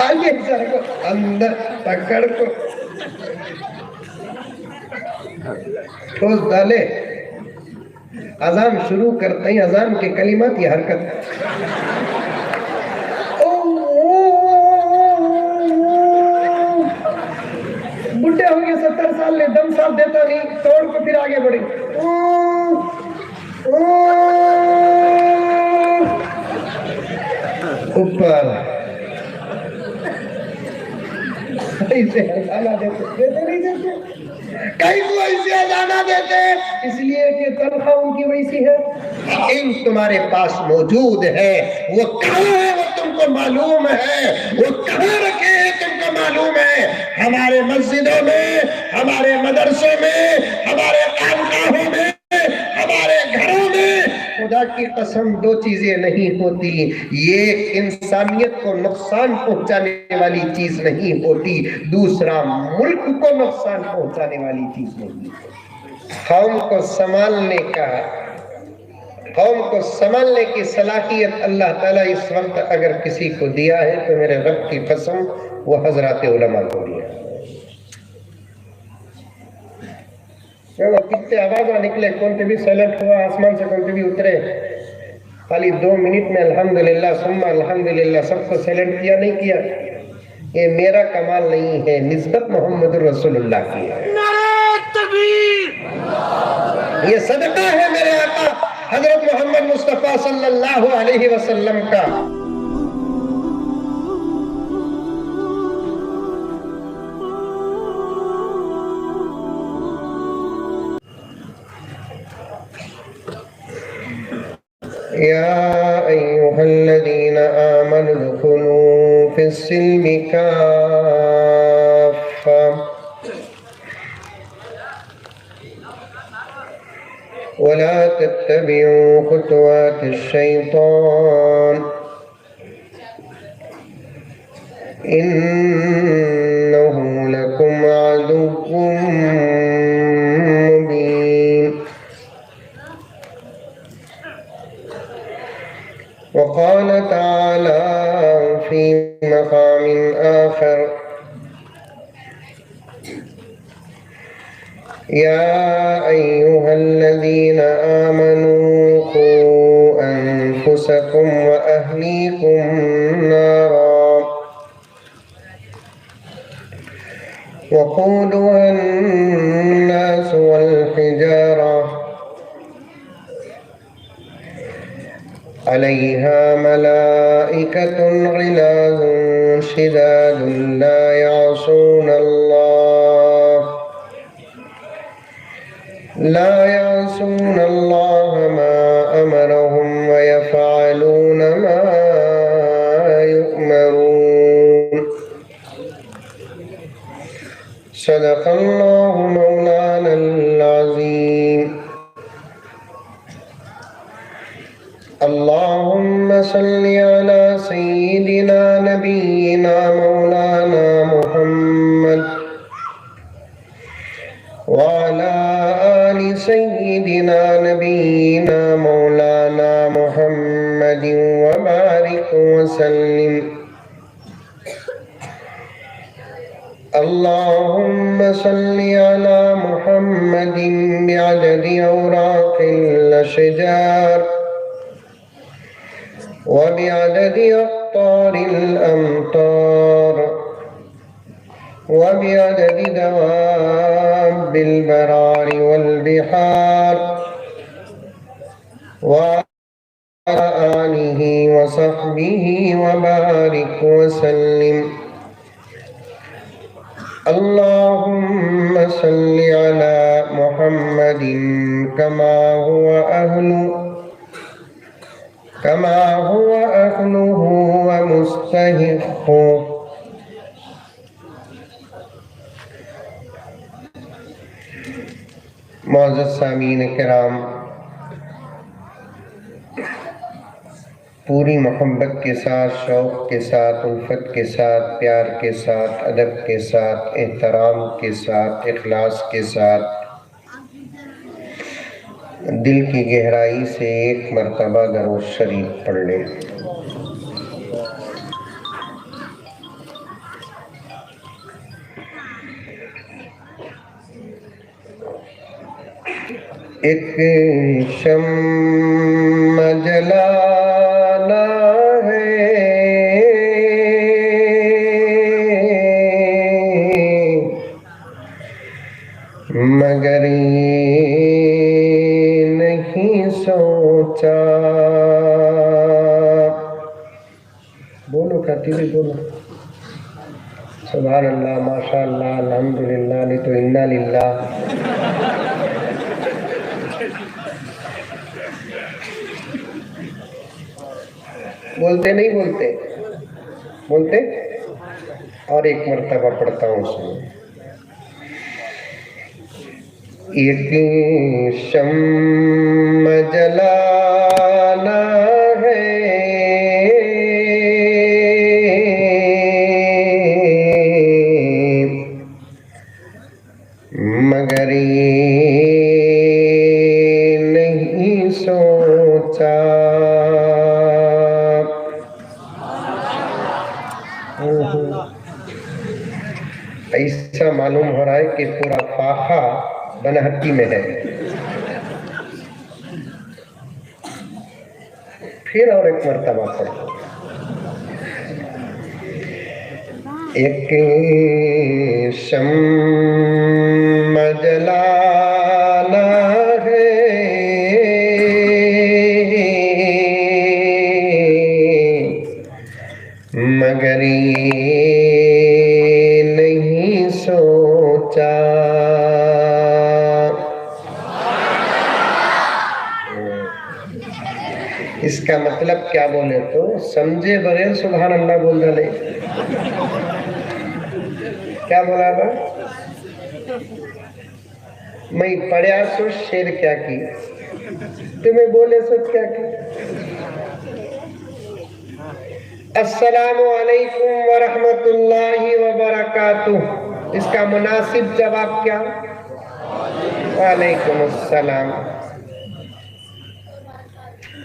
آئیے سر کو اندر پکڑ کو ٹھوس ڈالے. اذان شروع کرتے ہیں اذان کے کلمات یہ حرکت ہے. بڈھے ہو گئے 70 سال لے دم صاحب دیتا نہیں توڑ کو پھر آگے بڑھے. اوپر ایسے اذانہ دیتے نہیں دیتے کئی کو ایسے اذانہ دیتے اس لیے کہ تنخواہ ان کی ویسی ہے. علم تمہارے پاس موجود ہے وہ کہاں ہے وہ تم کو معلوم ہے وہ کہاں رکھے ہیں تم کو معلوم ہے. ہمارے مسجدوں میں ہمارے مدرسوں میں ہمارے خانقاہوں میں ہمارے گھروں میں خدا کی قسم 2 چیزیں نہیں ہوتی. یہ انسانیت کو نقصان پہنچانے والی چیز نہیں ہوتی, دوسرا ملک کو نقصان پہنچانے والی چیز نہیں ہوتی. قوم کو سنبھالنے کی صلاحیت اللہ تعالیٰ اس وقت اگر کسی کو دیا ہے تو میرے رب کی قسم وہ حضرات علماء کو دیا. کتنے آوازیں نکلے, کون سے بھی سیلنٹ ہوا, آسمان سے کون سے بھی اترے, خالی 2 منٹ میں الحمدللہ ثم الحمدللہ سب کو سیلنٹ کیا نہیں کیا. یہ میرا کمال نہیں ہے, نسبت محمد رسول اللہ کی ہے. نعرہ تکبیر, یہ صدقہ ہے میرے آقا حضرت محمد مصطفیٰ صلی اللہ علیہ وسلم کا. يا أيها الذين آمنوا ادخلوا في السلم كافة ولا تتبعوا خطوات الشيطان إنه لكم عدو وقال تعالى في مقام آخر يا أيها الذين آمنوا قوا أنفسكم وأهليكم نارا وقودها الناس والحجارة عليها ملائكة غلاظ شداد لا يعصون الله ما أمرهم ويفعلون ما يؤمرون. صدق الله مولانا العظيم. اللهم صل على سيدنا نبينا مولانا محمد وعلى آل سيدنا نبينا مولانا محمد وبارك وسلم. اللهم صل على محمد بعدد أوراق الأشجار وبعدد أقطار الأمطار وبعدد دواب البرار والبحار وعلى آله وصحبه وبارك وسلم. اللهم صل على محمد كما هو أهله ومستحقه. معزز سامعین کرام، پوری محبت کے ساتھ، شوق کے ساتھ، الفت کے ساتھ، پیار کے ساتھ، ادب کے ساتھ، احترام کے ساتھ، اخلاص کے ساتھ دل کی گہرائی سے ایک مرتبہ درود شریف پڑھ لیں. ایک شمع جلانا ہے مگر یہ نہیں سوچا. بولو کہتی بھی بولو. سبحان اللہ، ماشاء اللہ، الحمدللہ، نہیں تو انا للہ. بولتے نہیں بولتے بولتے. اور ایک مرتبہ پڑھتا ہوں اس میں. ایک شمع جلانا ہے مگر یہ نہیں سوچا. ایسا معلوم ہو رہا ہے کہ پورا فاقہ بنہٹی میں ہے. پھر اور ایک مرتبہ پڑھو. ایک شمع جلانا ہے مگر یہ نہیں سوچا. اس کا مطلب کیا بولے تو سمجھے بغیر سبحان اللہ بول ڈالے. کیا بولا تھا؟ میں پڑھیا سو شیر کیا کی تمہیں بولے سو کیا کی. السلام علیکم ورحمت اللہ وبرکاتہ. اس کا مناسب جواب کیا؟ وعلیکم السلام.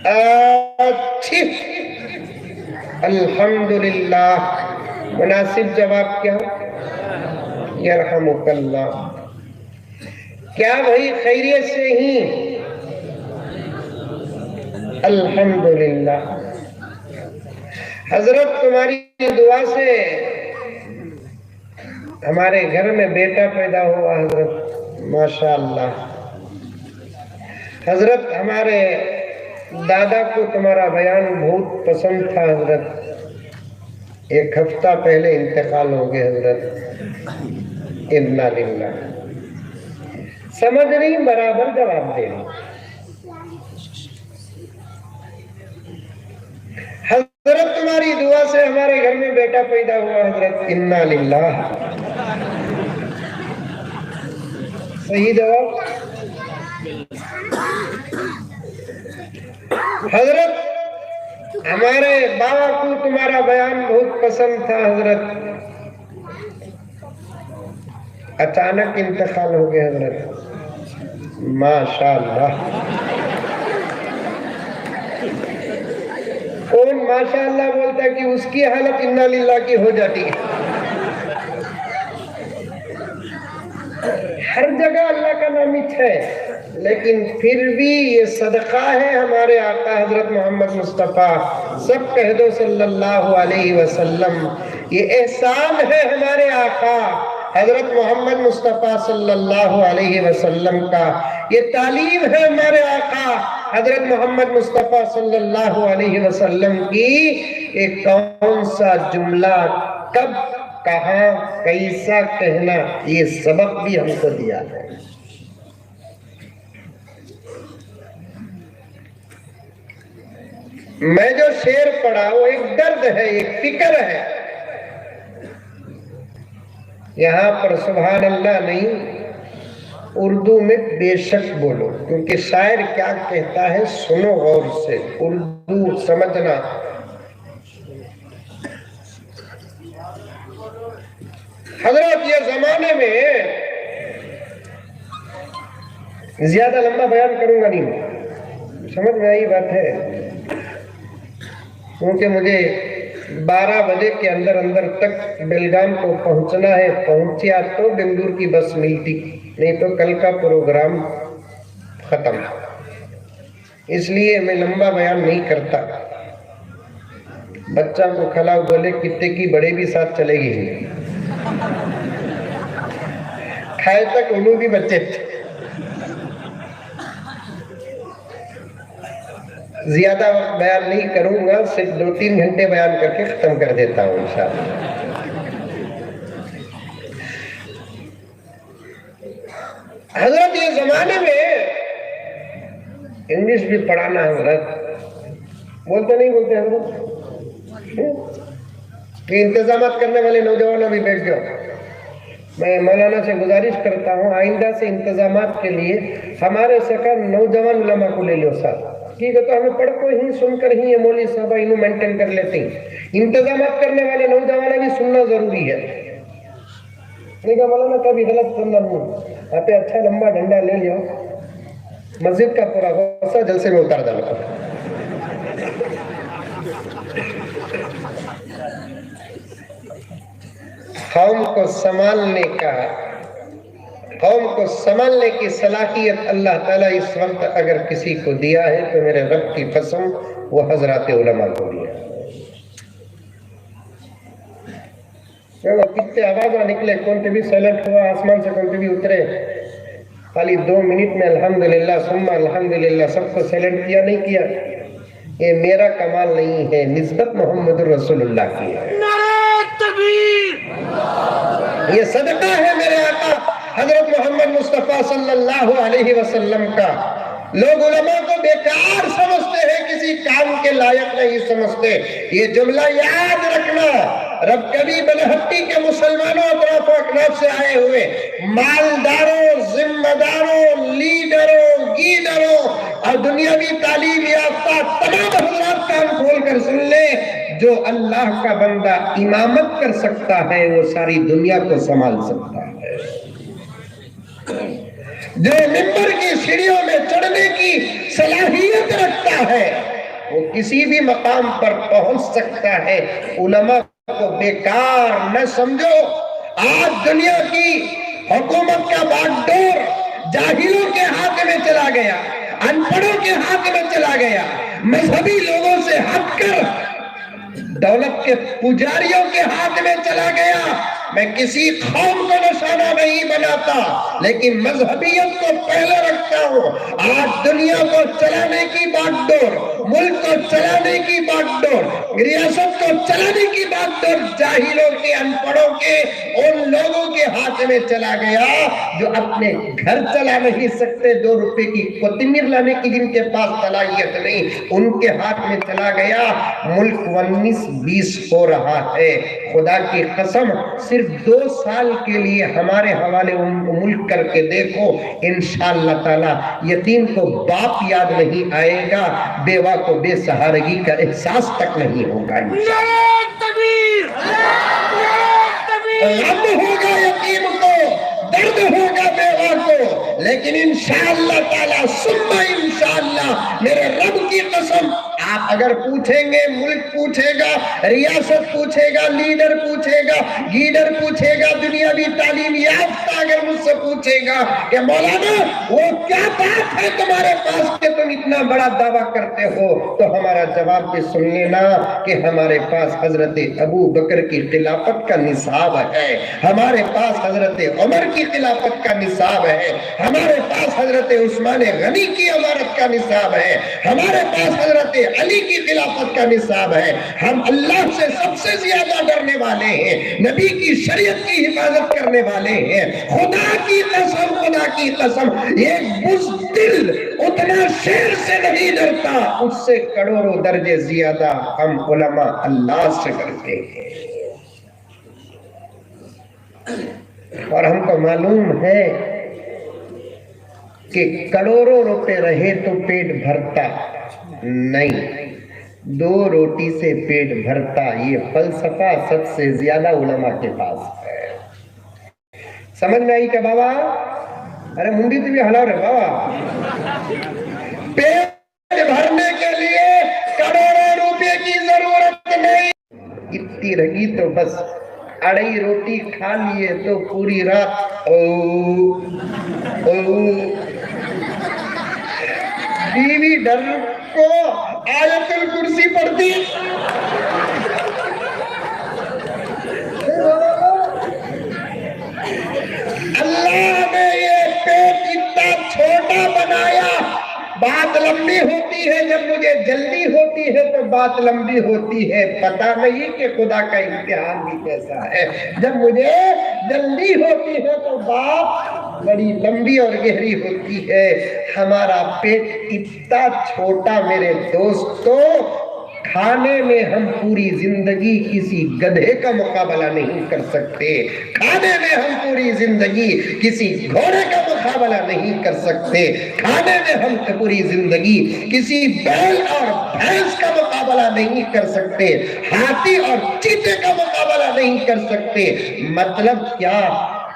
اچھی. الحمدللہ. مناسب جواب کیا؟ یرحمک اللہ. کیا بھائی خیریت سے ہی؟ الحمدللہ. حضرت تمہاری دعا سے ہمارے گھر میں بیٹا پیدا ہوا حضرت. ماشاءاللہ. حضرت ہمارے دادا کو تمہارا بیان بہت پسند تھا حضرت. ایک ہفتہ پہلے انتقال ہو گئے حضرت. انا للہ. سمجھ نہیں برابر جواب دے رہی. حضرت تمہاری دعا سے ہمارے گھر میں بیٹا پیدا ہوا حضرت. انا للہ. صحیح جواب. حضرت ہمارے بابا کو تمہارا بیان بہت پسند تھا حضرت. اچانک انتقال ہو گئے حضرت. ماشاءاللہ. کون ماشاءاللہ بولتا ہے کہ اس کی حالت انا للہ کی ہو جاتی ہے. ہر جگہ اللہ کا نام ہے لیکن پھر بھی یہ صدقہ ہے ہمارے آقا حضرت محمد مصطفیٰ. سب کہہ دو صلی اللہ علیہ وسلم. یہ احسان ہے ہمارے آقا حضرت محمد مصطفیٰ صلی اللہ علیہ وسلم کا. یہ تعلیم ہے ہمارے آقا حضرت محمد مصطفیٰ صلی اللہ علیہ وسلم کی. ایک کون سا جملہ کب کہاں کیسا کہنا یہ سبق بھی ہم کو دیا ہے. میں جو شعر پڑھا وہ ایک درد ہے، ایک فکر ہے. یہاں پر سبحان اللہ نہیں، اردو میں بے شک بولو، کیونکہ شاعر کیا کہتا ہے سنو غور سے، اردو سمجھنا. حضرت یہ زمانے میں زیادہ لمبا بیان کروں گا نہیں، سمجھ میں آئی بات ہے، کیونکہ مجھے 12 بجے کے اندر تک بیلگام کو پہنچنا ہے. پہنچیا تو بنگلور کی بس ملتی، نہیں تو کل کا پروگرام ختم. اس لیے میں لمبا بیان نہیں کرتا. بچہ کو کھلاؤ بولے کتے کی بڑے بھی ساتھ چلے گی. کھائے تک انہوں بھی بچے. زیادہ وقت بیان نہیں کروں گا, صرف 2-3 گھنٹے بیان کر کے ختم کر دیتا ہوں انشاءاللہ. حضرت یہ زمانے میں انگلش بھی پڑھانا ہے حضرت. بولتے نہیں بولتے حضرت کہ انتظامات کرنے والے نوجوانوں بھی بیٹھ جاؤ. میں مولانا سے گزارش کرتا ہوں آئندہ سے انتظامات کے لیے ہمارے سکر نوجوان علماء کو لے لو ساتھ. ٹھیک ہے, تو ہمیں پڑھ کو ہی سن کر ہی یہ مولوی صاحب انہوں مینٹین کر لیتے ہیں. انتظامات کرنے والے نوجوان بھی سننا ضروری ہے. نہیں کہا مولانا کبھی غلط سننا نہیں. آپ اچھا لمبا ڈنڈا لے لیو, مسجد کا پورا غصہ جلسے میں اتار ڈالو. قوم کو سنبھالنے کی صلاحیت اللہ تعالیٰ اس وقت اگر کسی کو دیا ہے تو میرے رب کی قسم وہ حضرات علماء کو دیا. کتنے آوازیں نکلے, کون بھی سائلنٹ ہوا, آسمان سے کون بھی اترے, خالی 2 منٹ میں الحمدللہ ثم الحمدللہ سب کو سائلنٹ کیا نہیں کیا. یہ میرا کمال نہیں ہے, نسبت محمد رسول اللہ کی ہے. یہ صدقہ ہے میرے آقا حضرت محمد مصطفیٰ صلی اللہ علیہ وسلم کا. لوگ علماء کو بیکار سمجھتے ہیں, کسی کام کے لائق نہیں سمجھتے. یہ جملہ یاد رکھنا, رب کبھی بلہٹی کے مسلمانوں اطراف و اکناف سے آئے ہوئے مالداروں, ذمہ داروں, لیڈروں, گیڈروں اور دنیاوی تعلیم یافتہ تمام حضرات کام کھول کر سن لے, جو اللہ کا بندہ امامت کر سکتا ہے وہ ساری دنیا کو سنبھال سکتا ہے. جو منبر کی سیڑھیوں میں چڑھنے کی صلاحیت رکھتا ہے وہ کسی بھی مقام پر پہنچ سکتا ہے. علماء کو بیکار نہ سمجھو. آج دنیا کی حکومت کا باغ ڈور جاہلوں کے ہاتھ میں چلا گیا, ان پڑھوں کے ہاتھ میں چلا گیا, مذہبی لوگوں سے ہٹ کر دولت کے پجاریوں کے ہاتھ میں چلا گیا. میں کسی قوم کو نشانہ نہیں بناتا لیکن مذہبیت کو پہلے رکھتا ہوں. آج دنیا کو چلانے کی باغ ڈور, ملک کو چلانے کی باغ ڈور, ریاست کو چلانے کی باغ ڈور جاہلوں کے, ان پڑھوں کے, ان لوگوں کے ہاتھ میں چلا گیا جو اپنے گھر چلا نہیں سکتے. 2 روپے کی کوتمیر لانے کی جن کے پاس صلاحیت نہیں, ان کے ہاتھ میں چلا گیا. ملک 19-20 ہو رہا ہے. خدا کی قسم صرف 2 سال کے لیے ہمارے حوالے ملک کر کے دیکھو, انشاءاللہ تعالی یتیم کو باپ یاد نہیں آئے گا, بیوہ کو بے سہارگی کا احساس تک نہیں ہوگا. غم ہوگا یتیم کو, درد ہوگا بیوہ کو, لیکن انشاءاللہ تعالی ثم انشاءاللہ میرے رب کی قسم آپ اگر پوچھیں گے, ملک پوچھے گا, ریاست پوچھے گا, لیڈر پوچھے گا, گیڈر پوچھے گا, دنیاوی تعلیم یافتہ اگر مجھ سے پوچھے گا کہ مولانا وہ کیا بات ہے تمہارے پاس کہ تم اتنا بڑا دعویٰ کرتے ہو, تو ہمارا جواب بھی سن لینا کہ ہمارے پاس حضرت ابو بکر کی خلافت کا نصاب ہے, ہمارے پاس حضرت عمر کی خلافت کا نصاب ہے, ہمارے پاس حضرت عثمان غنی کی امارت کا نصاب ہے, ہمارے پاس حضرت علی کی خلافت کا نصاب ہے. ہم اللہ سے سب سے زیادہ ڈرنے والے ہیں, نبی کی شریعت کی حفاظت کرنے والے ہیں. خدا کی قسم ایک بزدل اتنا شیر سے نہیں ڈرتا, اس سے کروڑوں درجے زیادہ ہم علماء اللہ سے ڈرتے ہیں. اور ہم کو معلوم ہے کہ کروڑوں روپے رہے تو پیٹ بھرتا نہیں, 2 روٹی سے پیٹ بھرتا. یہ فلسفہ سب سے زیادہ علماء کے پاس ہے. سمجھ میں آئی کہ بابا, ارے منڈی تو بھی ہلاو رہے بابا, پیٹ بھرنے کے لیے کروڑوں روپے کی ضرورت نہیں. اتنی رہی تو بس 2.5 روٹی کھا لیے تو پوری رات بیوی ڈر کو آیت الکرسی پڑھتی. اللہ نے یہ پیٹ اتنا چھوٹا بنایا. بات لمبی ہوتی ہے، جب مجھے جلدی ہوتی ہے تو بات لمبی ہوتی ہے. پتہ نہیں کہ خدا کا امتحان بھی کیسا ہے. جب مجھے جلدی ہوتی ہے تو بات بڑی لمبی اور گہری ہوتی ہے. ہمارا پیٹ اتنا چھوٹا میرے دوستو، کھانے میں ہم پوری زندگی کسی گدھے کا مقابلہ نہیں کر سکتے. کھانے میں ہم پوری زندگی کسی گھوڑے کا مقابلہ نہیں کر سکتے. کھانے میں ہم پوری زندگی کسی بیل اور بھینس کا مقابلہ نہیں کر سکتے. ہاتھی اور چیتے کا مقابلہ نہیں کر سکتے. مطلب کیا؟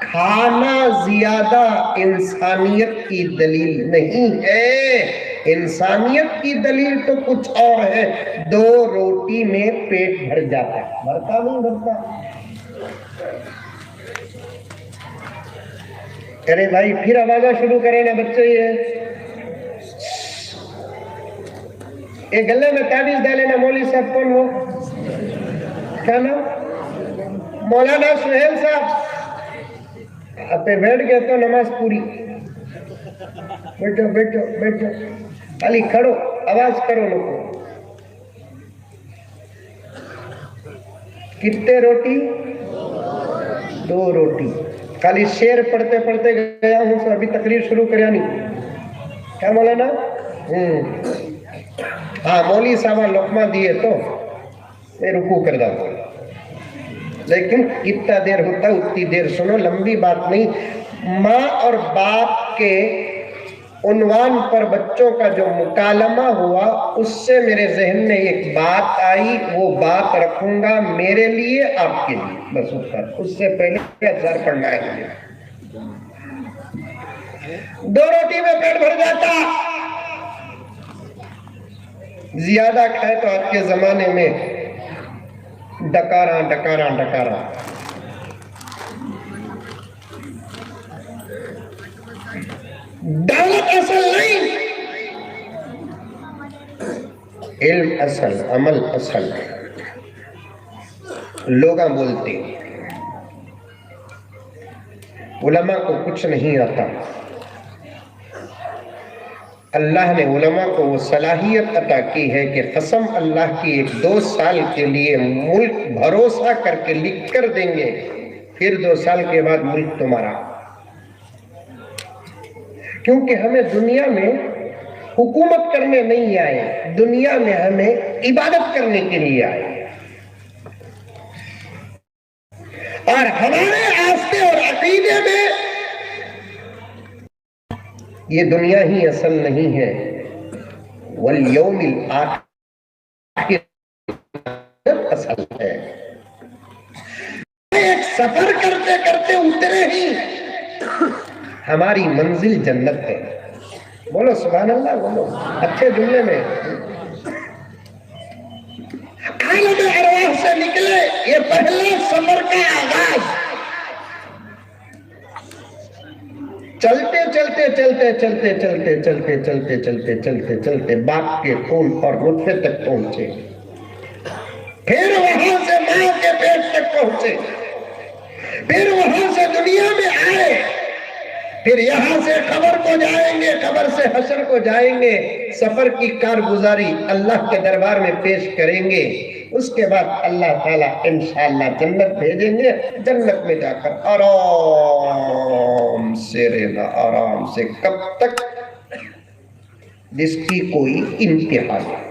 کھانا زیادہ انسانیت کی دلیل نہیں ہے. انسانیت کی دلیل تو کچھ اور ہے. 2 روٹی میں پیٹ بھر جاتا ہے. بھرتا نہیں بھرتا؟ ارے بھائی پھر آوازہ شروع کریں نا بچے. یہ گلے میں تعویذ ڈالے نا. مولوی صاحب کون ہو؟ کیا نام؟ مولانا سہیل صاحب. اب پہ بیٹھ گئے تو نماز پوری. بیٹھو بیٹھو بیٹھو. علی کھڑو، آواز کرو لوگوں. کتنے روٹی؟ 2 روٹی. خالی شعر پڑھتے پڑھتے گیا ہوں سو ابھی تقریر شروع کریا نہیں. کیا مولانا؟ ہاں مولوی صاحب لقمہ دیے تو میں رکوع کر دا. لیکن کتنا دیر ہوتا اتنی دیر سنو، لمبی بات نہیں. ماں اور باپ کے عنوان پر بچوں کا جو مکالمہ ہوا اس سے میرے ذہن میں ایک بات آئی. وہ بات رکھوں گا میرے لیے، آپ کے لیے بس. اس سے پہلے اذکار پڑھنا ہے مجھے. 2 روٹی میں پیٹ بھر جاتا. زیادہ کھائے تو آج کے زمانے میں ڈکارا ڈکارا ڈکارا. دولت اصل نہیں، علم اصل، عمل اصل. لوگ بولتے علماء کو کچھ نہیں آتا. اللہ نے علماء کو وہ صلاحیت عطا کی ہے کہ قسم اللہ کی 1-2 سال کے لیے ملک بھروسہ کر کے لکھ کر دیں گے، پھر 2 سال کے بعد ملک تمہارا. کیونکہ ہمیں دنیا میں حکومت کرنے نہیں آئے، دنیا میں ہمیں عبادت کرنے کے لیے آئے. اور ہمارے آستے اور عقیدے میں یہ دنیا ہی اصل نہیں ہے. والیوم الآخر اصل ہے. ایک سفر کرتے کرتے اترے ہی ہماری منزل جنت ہے. بولو سبحان اللہ، بولو اچھے جملے میں. عالم ارواح سے نکلے، یہ پہلے سفر کا آغاز. چلتے چلتے چلتے چلتے چلتے چلتے چلتے چلتے چلتے چلتے باپ کے خون اور نطفے تک پہنچے. پھر وہاں سے ماں کے پیٹ تک پہنچے. پھر وہاں سے دنیا میں آئے. پھر یہاں سے قبر کو جائیں گے، قبر سے حشر کو جائیں گے. سفر کی کارگزاری اللہ کے دربار میں پیش کریں گے. اس کے بعد اللہ تعالیٰ انشاءاللہ جنت بھیجیں گے. جنت میں جا کر آرام سے رہنا، آرام سے. کب تک؟ جس کی کوئی انتہا نہیں.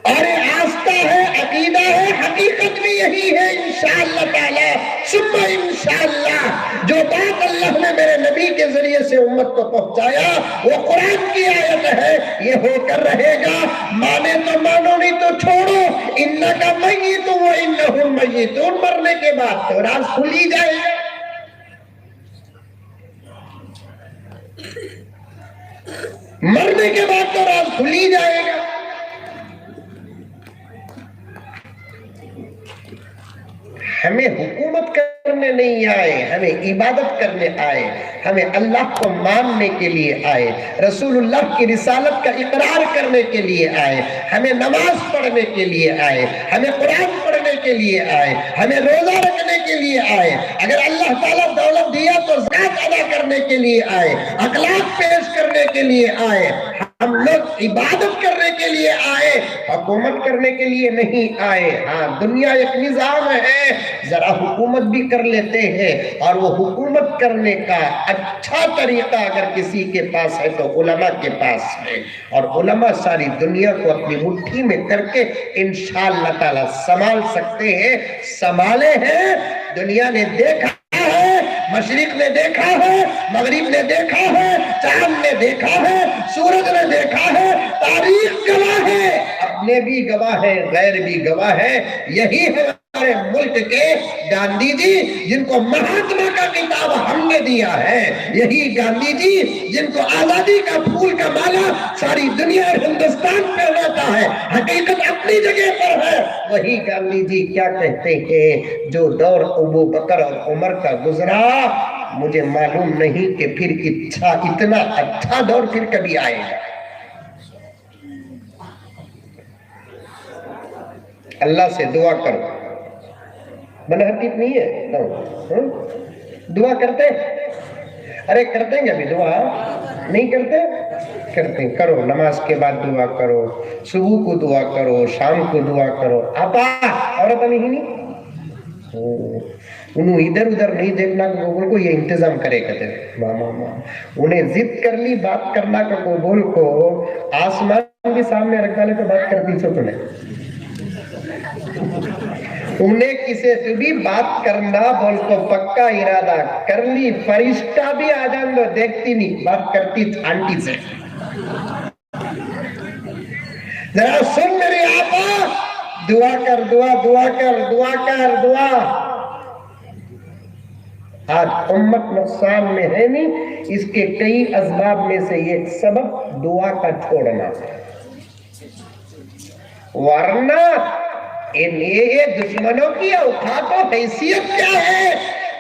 اور آستہ ہے، عقیدہ ہے، حقیقت بھی یہی ہے. انشاءاللہ تعالی ثم انشاءاللہ جو بات اللہ نے میرے نبی کے ذریعے سے امت کو پہنچایا وہ قرآن کی آیت ہے، یہ ہو کر رہے گا. مانے تو مانو، نہیں تو چھوڑو. انکا میت و انہم میتون. مرنے کے بعد تو راز کھلی جائے گا. مرنے کے بعد تو راز کھلی جائے گا. ہمیں حکومت کرنے کرنے نہیں آئے، ہمیں عبادت کرنے آئے، ہمیں اللہ کو ماننے کے لیے آئے، رسول اللہ کی رسالت کا اقرار کرنے کے لیے آئے، ہمیں نماز پڑھنے کے لیے آئے، ہمیں قرآن پڑھنے کے لیے آئے، ہمیں روزہ رکھنے کے لیے آئے، اگر اللہ تعالیٰ دولت دیا تو زکات ادا کرنے کے لیے آئے، اخلاق پیش کرنے کے لیے آئے، ہم لوگ عبادت کرنے کے لیے آئے، حکومت کرنے کے لیے نہیں آئے۔ ہاں دنیا ایک نظام ہے، ذرا حکومت بھی کر لیتے ہیں، اور وہ حکومت کرنے کا اچھا طریقہ اگر کسی کے پاس ہے تو علماء کے پاس ہے، اور علماء ساری دنیا کو اپنی مٹھی میں کر کے انشاءاللہ تعالی سنبھال سکتے ہیں، سنبھالے ہیں۔ دنیا نے دیکھا ہے، مشرق نے دیکھا ہے، مغرب نے دیکھا ہے، چاند نے دیکھا ہے، سورج نے دیکھا ہے، تاریخ گواہ ہے، اپنے بھی گواہ ہے، غیر بھی گواہ ہے۔ یہی ہے ہمارے ملک کے گاندھی جی جن کو مہاتما کا کتاب ہم نے دیا ہے، یہی گاندھی جی جن کو آزادی کا پھول کا مالا ساری دنیا اور ہندوستان پہناتا ہے، حقیقت اپنی جگہ پر ہے۔ وہی گاندھی جی کیا کہتے ہیں، جو دور ابو بکر اور عمر کا گزرا مجھے معلوم نہیں کہ پھر اتنا اچھا دور پھر کبھی آئے گا۔ اللہ سے دعا کرو، بنحقیق نہیں ہے، دعا کرتے، ارے کرتے ہیں ابھی دعا نہیں کرتے، کرتے ہیں، کرو، نماز کے بعد دعا کرو، صبح کو دعا کرو، شام کو دعا کرو۔ آپا عورت نہیں انہوں ادھر ادھر نہیں دیکھنا کہ گوگل کو یہ انتظام کرے کہتے ماما، انہیں ضد کر لی بات کرنا کا گوگل کو آسمان کے سامنے رکھ ڈالے تو بات کرتی سو تو نہیں، انہیں کسی سے بھی بات کرنا بول کو پکا ارادہ کر لی، فرشتہ بھی آ جان دو دیکھتی نہیں، بات کرتی آنٹی سے۔ ذرا سن میرے آپا، دعا کر، دعا دعا کر، دعا کر، دعا۔ آج امت نقصان میں ہے نہیں، اس کے کئی اسباب میں سے یہ سبب دعا کا چھوڑنا، ورنہ یہ دشمنوں کی اوقات و حیثیت کیا ہے،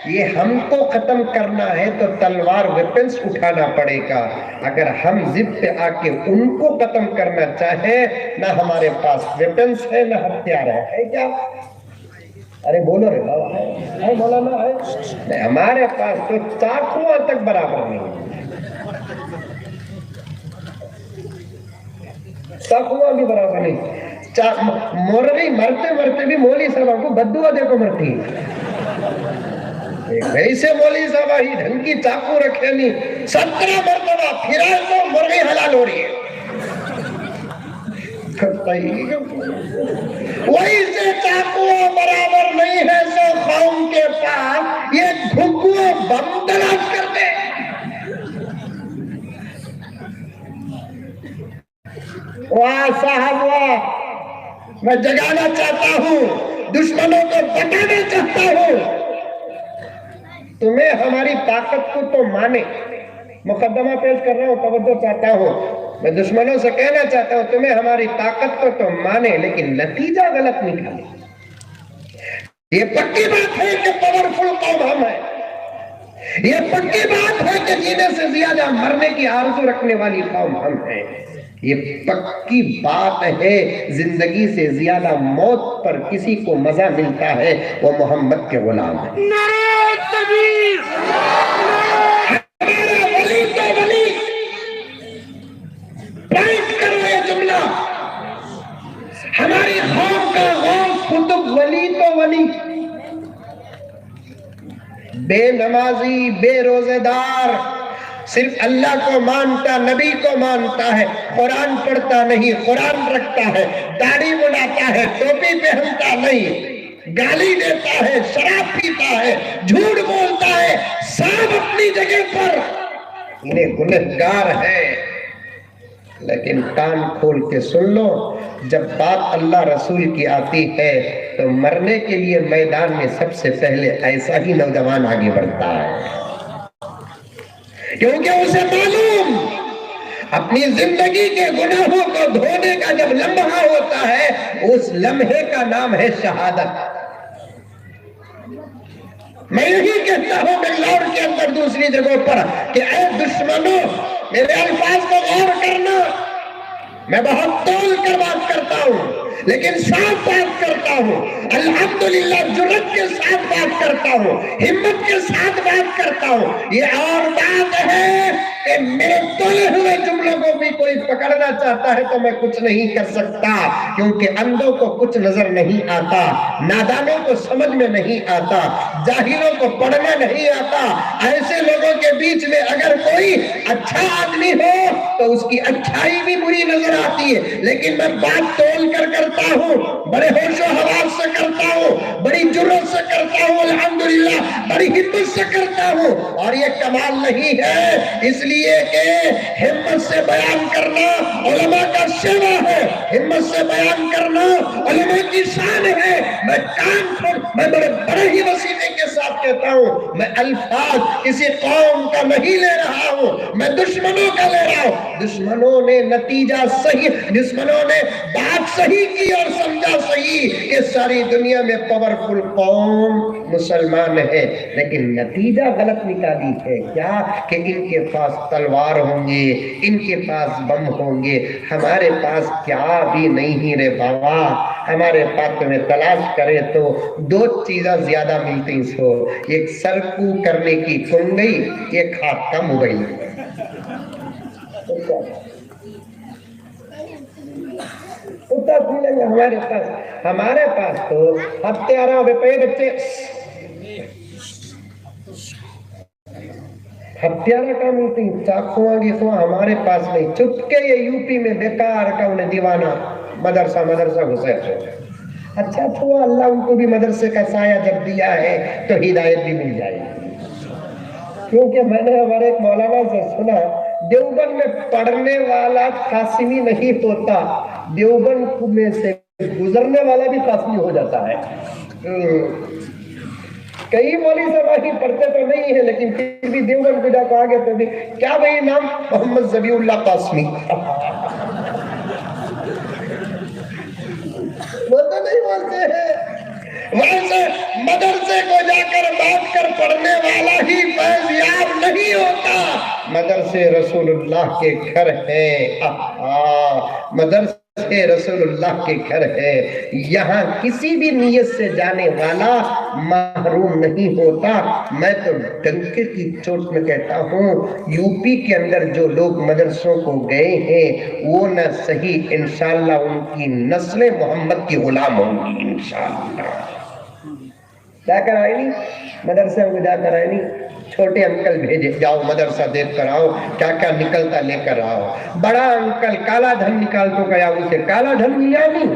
یہ ہم کو ختم کرنا ہے تو تلوار ویپنز اٹھانا پڑے گا۔ اگر ہم ضد پہ آ کے ان کو ختم کرنا چاہیں، نہ ہمارے پاس ویپنز ہے نہ ہتھیار ہے کیا؟ ارے بولو رے بابا، ہے مولانا، ہے ہمارے پاس تو چاقوؤں تک برابر نہیں، چاقوؤں بھی برابر نہیں۔ مرغی مرتے مرتے بھی مولوی صاحب کو بددعا دے کو مرتی ہے، ایسے مولوی صاحب ہی ڈھنگ کی چاقو رکھے نہیں، 17 مرتبہ پھرا تو مرغی حلال ہو رہی ہے۔ وہی سے چاقو برابر نہیں ہے سو قوم کے پاس یہ گھگو بم تلاش کرتے۔ واہ صاحب واہ، میں جگانا چاہتا ہوں، دشمنوں کو بتانا چاہتا ہوں، تمہیں ہماری طاقت کو تو مانے۔ مقدمہ پیش کر رہا ہوں، توجہ چاہتا ہوں، میں دشمنوں سے کہنا چاہتا ہوں تمہیں ہماری طاقت کو تو مانے، لیکن نتیجہ غلط نکالے۔ یہ پکی بات ہے کہ پاورفل قوم ہم ہیں، یہ پکی بات ہے کہ جینے سے زیادہ مرنے کی آرزو رکھنے والی قوم ہم ہیں، یہ پکی بات ہے زندگی سے زیادہ موت پر کسی کو مزہ ملتا ہے وہ محمد کے غلام ہے۔ نعرہ تکبیر، ہمارا ولی تو ولی، پوائنٹ کرو یہ جملہ، ہماری قوم کا غوث قطب ولی تو ولی، بے نمازی، بے روزے دار، صرف اللہ کو مانتا، نبی کو مانتا ہے، قرآن پڑھتا نہیں، قرآن رکھتا ہے، داڑھی بناتا ہے، ٹوپی پہنتا نہیں، گالی دیتا ہے، شراب پیتا ہے، جھوٹ بولتا ہے، سب اپنی جگہ پر انہیں گنہگار ہے۔ لیکن کان کھول کے سن لو، جب بات اللہ رسول کی آتی ہے تو مرنے کے لیے میدان میں سب سے پہلے ایسا ہی نوجوان آگے بڑھتا ہے، کیونکہ اسے معلوم اپنی زندگی کے گناہوں کو دھونے کا جب لمحہ ہوتا ہے اس لمحے کا نام ہے شہادت۔ میں یہی کہتا ہوں بنگلور کے اندر دوسری جگہوں پر کہ اے دشمنوں، میرے الفاظ کو غور کرنا، میں بہت طول کر بات کرتا ہوں لیکن صاف بات کرتا ہوں، الحمدللہ جرأت کے ساتھ بات کرتا ہوں، ہمت کے ساتھ بات کرتا ہوں۔ یہ اور بات ہے کہ میرے تلے ہوئے جملوں کو بھی کوئی پکڑنا چاہتا ہے تو میں کچھ نہیں کر سکتا، کیونکہ اندھوں کو کچھ نظر نہیں آتا، نادانوں کو سمجھ میں نہیں آتا، جاہلوں کو پڑھنا نہیں آتا۔ ایسے لوگوں کے بیچ میں اگر کوئی اچھا آدمی ہو تو اس کی اچھائی بھی بری نظر آتی ہے، لیکن میں بات تول کر کرتا ہوں، بڑے ہوش و حواس سے کرتا ہوں، بڑی جرأت سے کرتا ہوں، الحمدللہ بڑی ہمت سے کرتا ہوں۔ اور یہ کمال نہیں ہے، اس لیے کہ ہمت سے بیان کرنا علماء کا شیوا ہے، ہمت سے بیان کرنا علماء کی شان ہے۔ میں بڑے ہی وسیلے کے ساتھ کہتا ہوں، میں الفاظ کسی قوم کا نہیں لے رہا ہوں، میں دشمنوں کا لے رہا ہوں۔ دشمنوں نے نتیجہ صحیح، دشمنوں نے بات صحیح کی اور سمجھا صحیح کہ ساری دنیا میں پاورفل قوم مسلمان ہے، لیکن نتیجہ غلط نکالی ہے۔ کیا کہ ان کے پاس تلوار ہوں گے، ان کے پاس بم ہوں گے، ہمارے پاس کیا بھی نہیں رے بابا۔ ہمارے پاس میں تلاش کرے تو دو چیزیں زیادہ ملتی سو، ایک سرکو کرنے کی کنگئی، ایک ہاتھ کا موبائل۔ ہمارے پاس تو ہتھیاروں پہ پے بچے، ہتھیارہ کا ملتی چاقوਆਂ کی خواہ ہمارے پاس نہیں۔ چپکے یہ یوپی میں بیکار کا انہیں دیوانہ مدرسہ گھسے تھے۔ اچھا تو اللہ ان کو بھی مدرسے کا سایہ جب دیا ہے تو ہدایت بھی مل جائے گی، کیونکہ میں نے ہمارے ایک مولانا سے سنا، دیوبند میں پڑھنے والا قاسمی نہیں ہوتا، دیوبند میں سے گزرنے والا بھی قاسمی ہو جاتا ہے۔ کئی مولوی صاحب آگے پڑھتے تو نہیں ہے لیکن پھر بھی دیوبند کو جا کو آگے تو بھی کیا بھئی نام؟ محمد ذبیح اللہ قاسمی۔ وہ تو نہیں بولتے ہیں، ویسے مدرسے کو جا کر بیٹھ کر پڑھنے والا ہی فیض یاب نہیں ہوتا، مدرسے رسول اللہ کے گھر ہے، مدرسے رسول اللہ کے گھر ہے، یہاں کسی بھی نیت سے جانے والا محروم نہیں ہوتا۔ میں تو ڈنکے کی چوٹ میں کہتا ہوں، یوپی کے اندر جو لوگ مدرسوں کو گئے ہیں وہ نہ صحیح انشاءاللہ ان کی نسل محمد کی غلام ہوں گی انشاءاللہ۔ کیا کرائے نہیں مدرسے میں جا کر آئے نہیں، چھوٹے انکل بھیجے، جاؤ مدرسہ دیکھ کر آؤ، کیا کیا نکلتا لے کر آؤ۔ بڑا انکل کالا دھن نکال تو گیا، اسے کالا دھن ملا نہیں،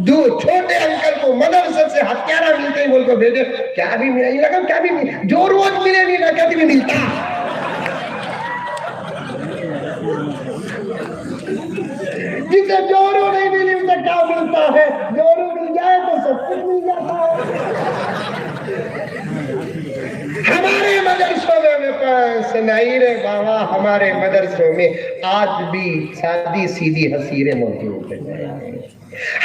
دو چھوٹے انکل کو مدرسے سے ہتھیارہ ملتے ہی بول کو بھیجے، کیا بھی ملا، یہ لگا کیا بھی ملا، جو روز ملے نہیں نہ کیا بھی ملتا۔ جسے جورو نہیں ملی اسے کیا ملتا ہے، جورو مل جائے تو سب کچھ مل جاتا ہے۔ ہمارے مدرسوں میں سنائی رے بابا، ہمارے مدرسوں میں آج بھی سادی سیدھی حسیریں موجود ہیں،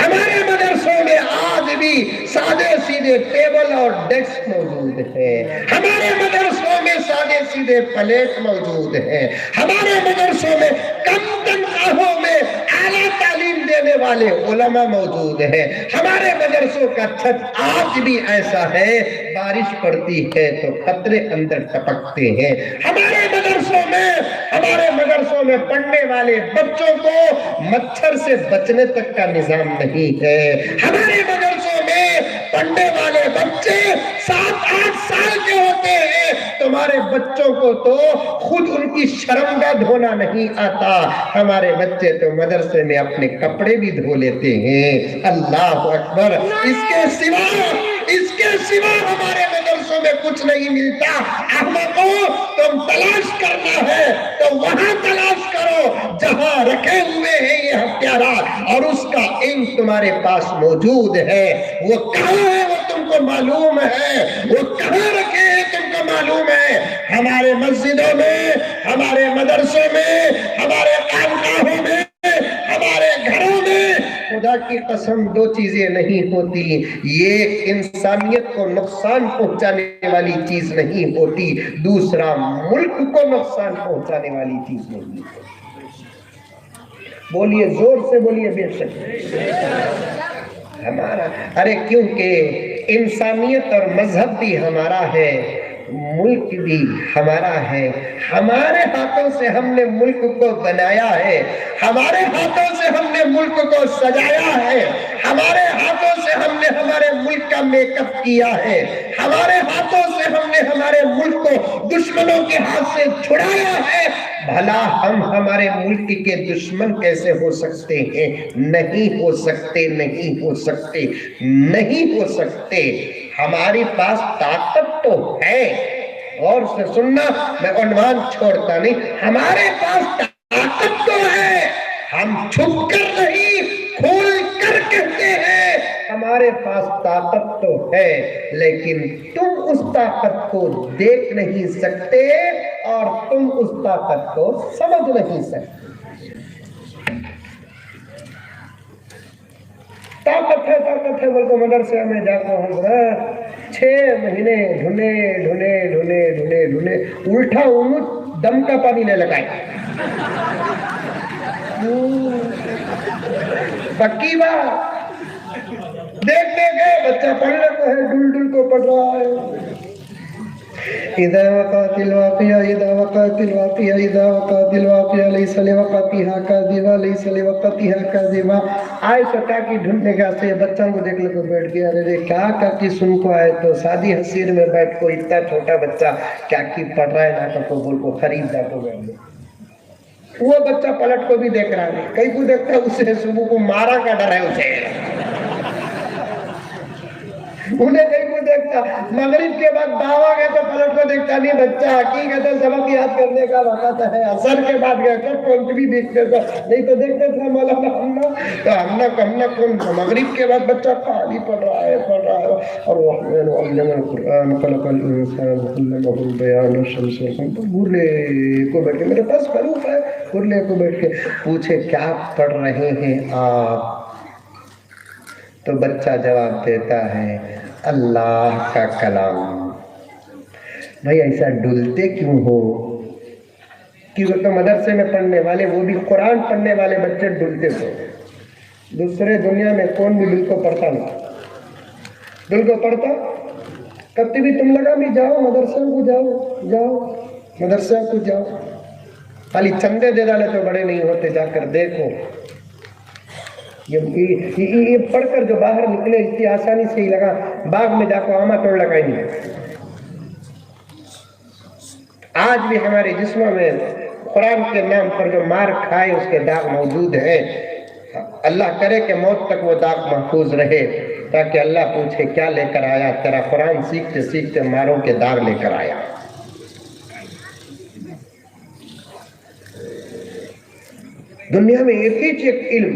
ہمارے مدرسوں میں آج بھی سادے سیدھے ٹیبل اور ڈیسک موجود ہیں، ہمارے مدرسوں میں سادے سیدھے پلیٹ موجود ہیں، ہمارے مدرسوں میں کم تنخواہوں میں اعلیٰ تعلیم دینے والے علماء موجود ہیں، ہمارے مدرسوں کا چھت آج بھی ایسا ہے بارش پڑتی ہے تو قطرے اندر ٹپکتے ہیں، ہمارے مدرسوں میں پڑھنے والے بچوں کو مچھر سے بچنے تک کا نظام نہیں ہے، ہمارے مدرسوں میں پڑھنے والے بچے 7-8 سال کے ہوتے ہیں، تمہارے بچوں کو تو خود ان کی شرمگاہ دھونا نہیں آتا، ہمارے بچے تو مدرسے میں اپنے کپڑے بھی دھو لیتے ہیں۔ اللہ اکبر، اس کے سوا ہمارے مدرسوں میں کچھ نہیں ملتا۔ احمقوں، تم تلاش کرنا ہے تو وہاں تلاش کرو جہاں رکھے ہوئے ہیں یہ ہتھیارات، اور اس کا علم تمہارے پاس موجود ہے، وہ کہاں ہے وہ تم کو معلوم ہے، وہ کہاں رکھے ہیں تم کو معلوم ہے۔ ہمارے مسجدوں میں، ہمارے مدرسوں میں، ہمارے خانقاہوں میں، ہمارے گھروں میں خدا اللہ کی قسم دو چیزیں نہیں ہوتی، یہ انسانیت کو نقصان پہنچانے والی چیز نہیں ہوتی، دوسرا ملک کو نقصان پہنچانے والی چیز نہیں ہوتی۔ بولیے زور سے بولیے، بے شک ہمارا، ارے کیونکہ انسانیت اور مذہب بھی ہمارا ہے، ملک بھی ہمارا ہے، ہمارے ہاتھوں سے ہم نے ملک کو بنایا ہے، ہمارے ہاتھوں سے ہم نے ملک کو سجایا ہے، ہمارے ہاتھوں سے ہم نے ہمارے ملک کا میک اپ کیا ہے، ہمارے ہاتھوں سے ہم نے ہمارے ملک کو دشمنوں کے ہاتھ سے چھڑایا ہے۔ بھلا ہم ہمارے ملک کے دشمن کیسے ہو سکتے ہیں؟ نہیں ہو سکتے، نہیں ہو سکتے، نہیں ہو سکتے۔ ہماری پاس طاقت تو ہے، اور سے سننا، میں عنوان چھوڑتا نہیں، ہمارے پاس طاقت تو ہے، ہم چھپ کر نہیں کھول کر کہتے ہیں ہمارے پاس طاقت تو ہے، لیکن تم اس طاقت کو دیکھ نہیں سکتے اور تم اس طاقت کو سمجھ نہیں سکتے۔ طاقت ہے بول کو مدرسے میں جاتا ہوں، 6 مہینے ڈھونے الٹا اونٹ دم کا پانی لے لگائے، پکی بات دیکھتے گئے، بچہ پڑھ لیتا ہے، ڈل کو پڑھ رہا ہے۔ اذا وقعت الواقعہ اذا وقعت الواقعہ اذا وقعت الواقعہ لیس لوقعتها کاذبہ لیس لوقعتها کاذبہ۔ آئے سکا کی ڈھونڈنے کا سے بچوں کو دیکھ لے کو بیٹھ گیا، ارے کیا کی سن کو آئے تو سادی حسیر میں بیٹھ کو اتنا چھوٹا بچہ کیا کی پڑھ رہا ہے نا کو بول کو خرید دا کو بیٹھ گیا۔ وہ بچہ پلٹ کو بھی دیکھ رہا ہے، کئی کو دیکھتا ہے اسے صبح کو مارا کا ڈر ہے اسے، انہیں کہیں کو دیکھتا، مغرب کے بعد دعویٰ گئے تو پلٹ کو دیکھتا نہیں، بچہ حقیقت سبق یاد کرنے کا وقت ہے، اثر کے بعد گئے تو کون بھی دیکھتے تھا، نہیں تو دیکھتے تھا مولانا ہمنا کون، مغرب کے بعد بچہ خالی پڑھ رہا ہے اور الرحمن علم القرآن خلق الانسان علمہ البیان الشمس والقمر۔ بھولے کو بیٹھ کے، میرے پاس فروغ ہے، بھولے کو بیٹھ کے پوچھے کیا پڑھ رہے ہیں آپ؟ تو بچہ جواب دیتا ہے اللہ کا کلام۔ بھائی ایسا ڈلتے کیوں ہو؟ کیونکہ تو مدرسے میں پڑھنے والے، وہ بھی قرآن پڑھنے والے بچے ڈلتے تھے، دوسرے دنیا میں کون بھی دل کو پڑھتا نہیں، دل کو پڑھتا کبھی بھی تم لگا بھی جاؤ مدرسے کو، جاؤ مدرسے کو جاؤ، خالی چندے دے ڈالے تو بڑے نہیں ہوتے، جا کر دیکھو۔ یہ پڑھ کر جو باہر نکلے اتنی آسانی سے ہی لگا باغ میں جا کو آما توڑ لگائی نہیں۔ آج بھی ہمارے جسموں میں قرآن کے نام پر جو مار کھائے اس کے داغ موجود ہیں، اللہ کرے کہ موت تک وہ داغ محفوظ رہے، تاکہ اللہ پوچھے کیا لے کر آیا؟ تیرا قرآن سیکھتے سیکھتے ماروں کے داغ لے کر آیا۔ دنیا میں ایک علم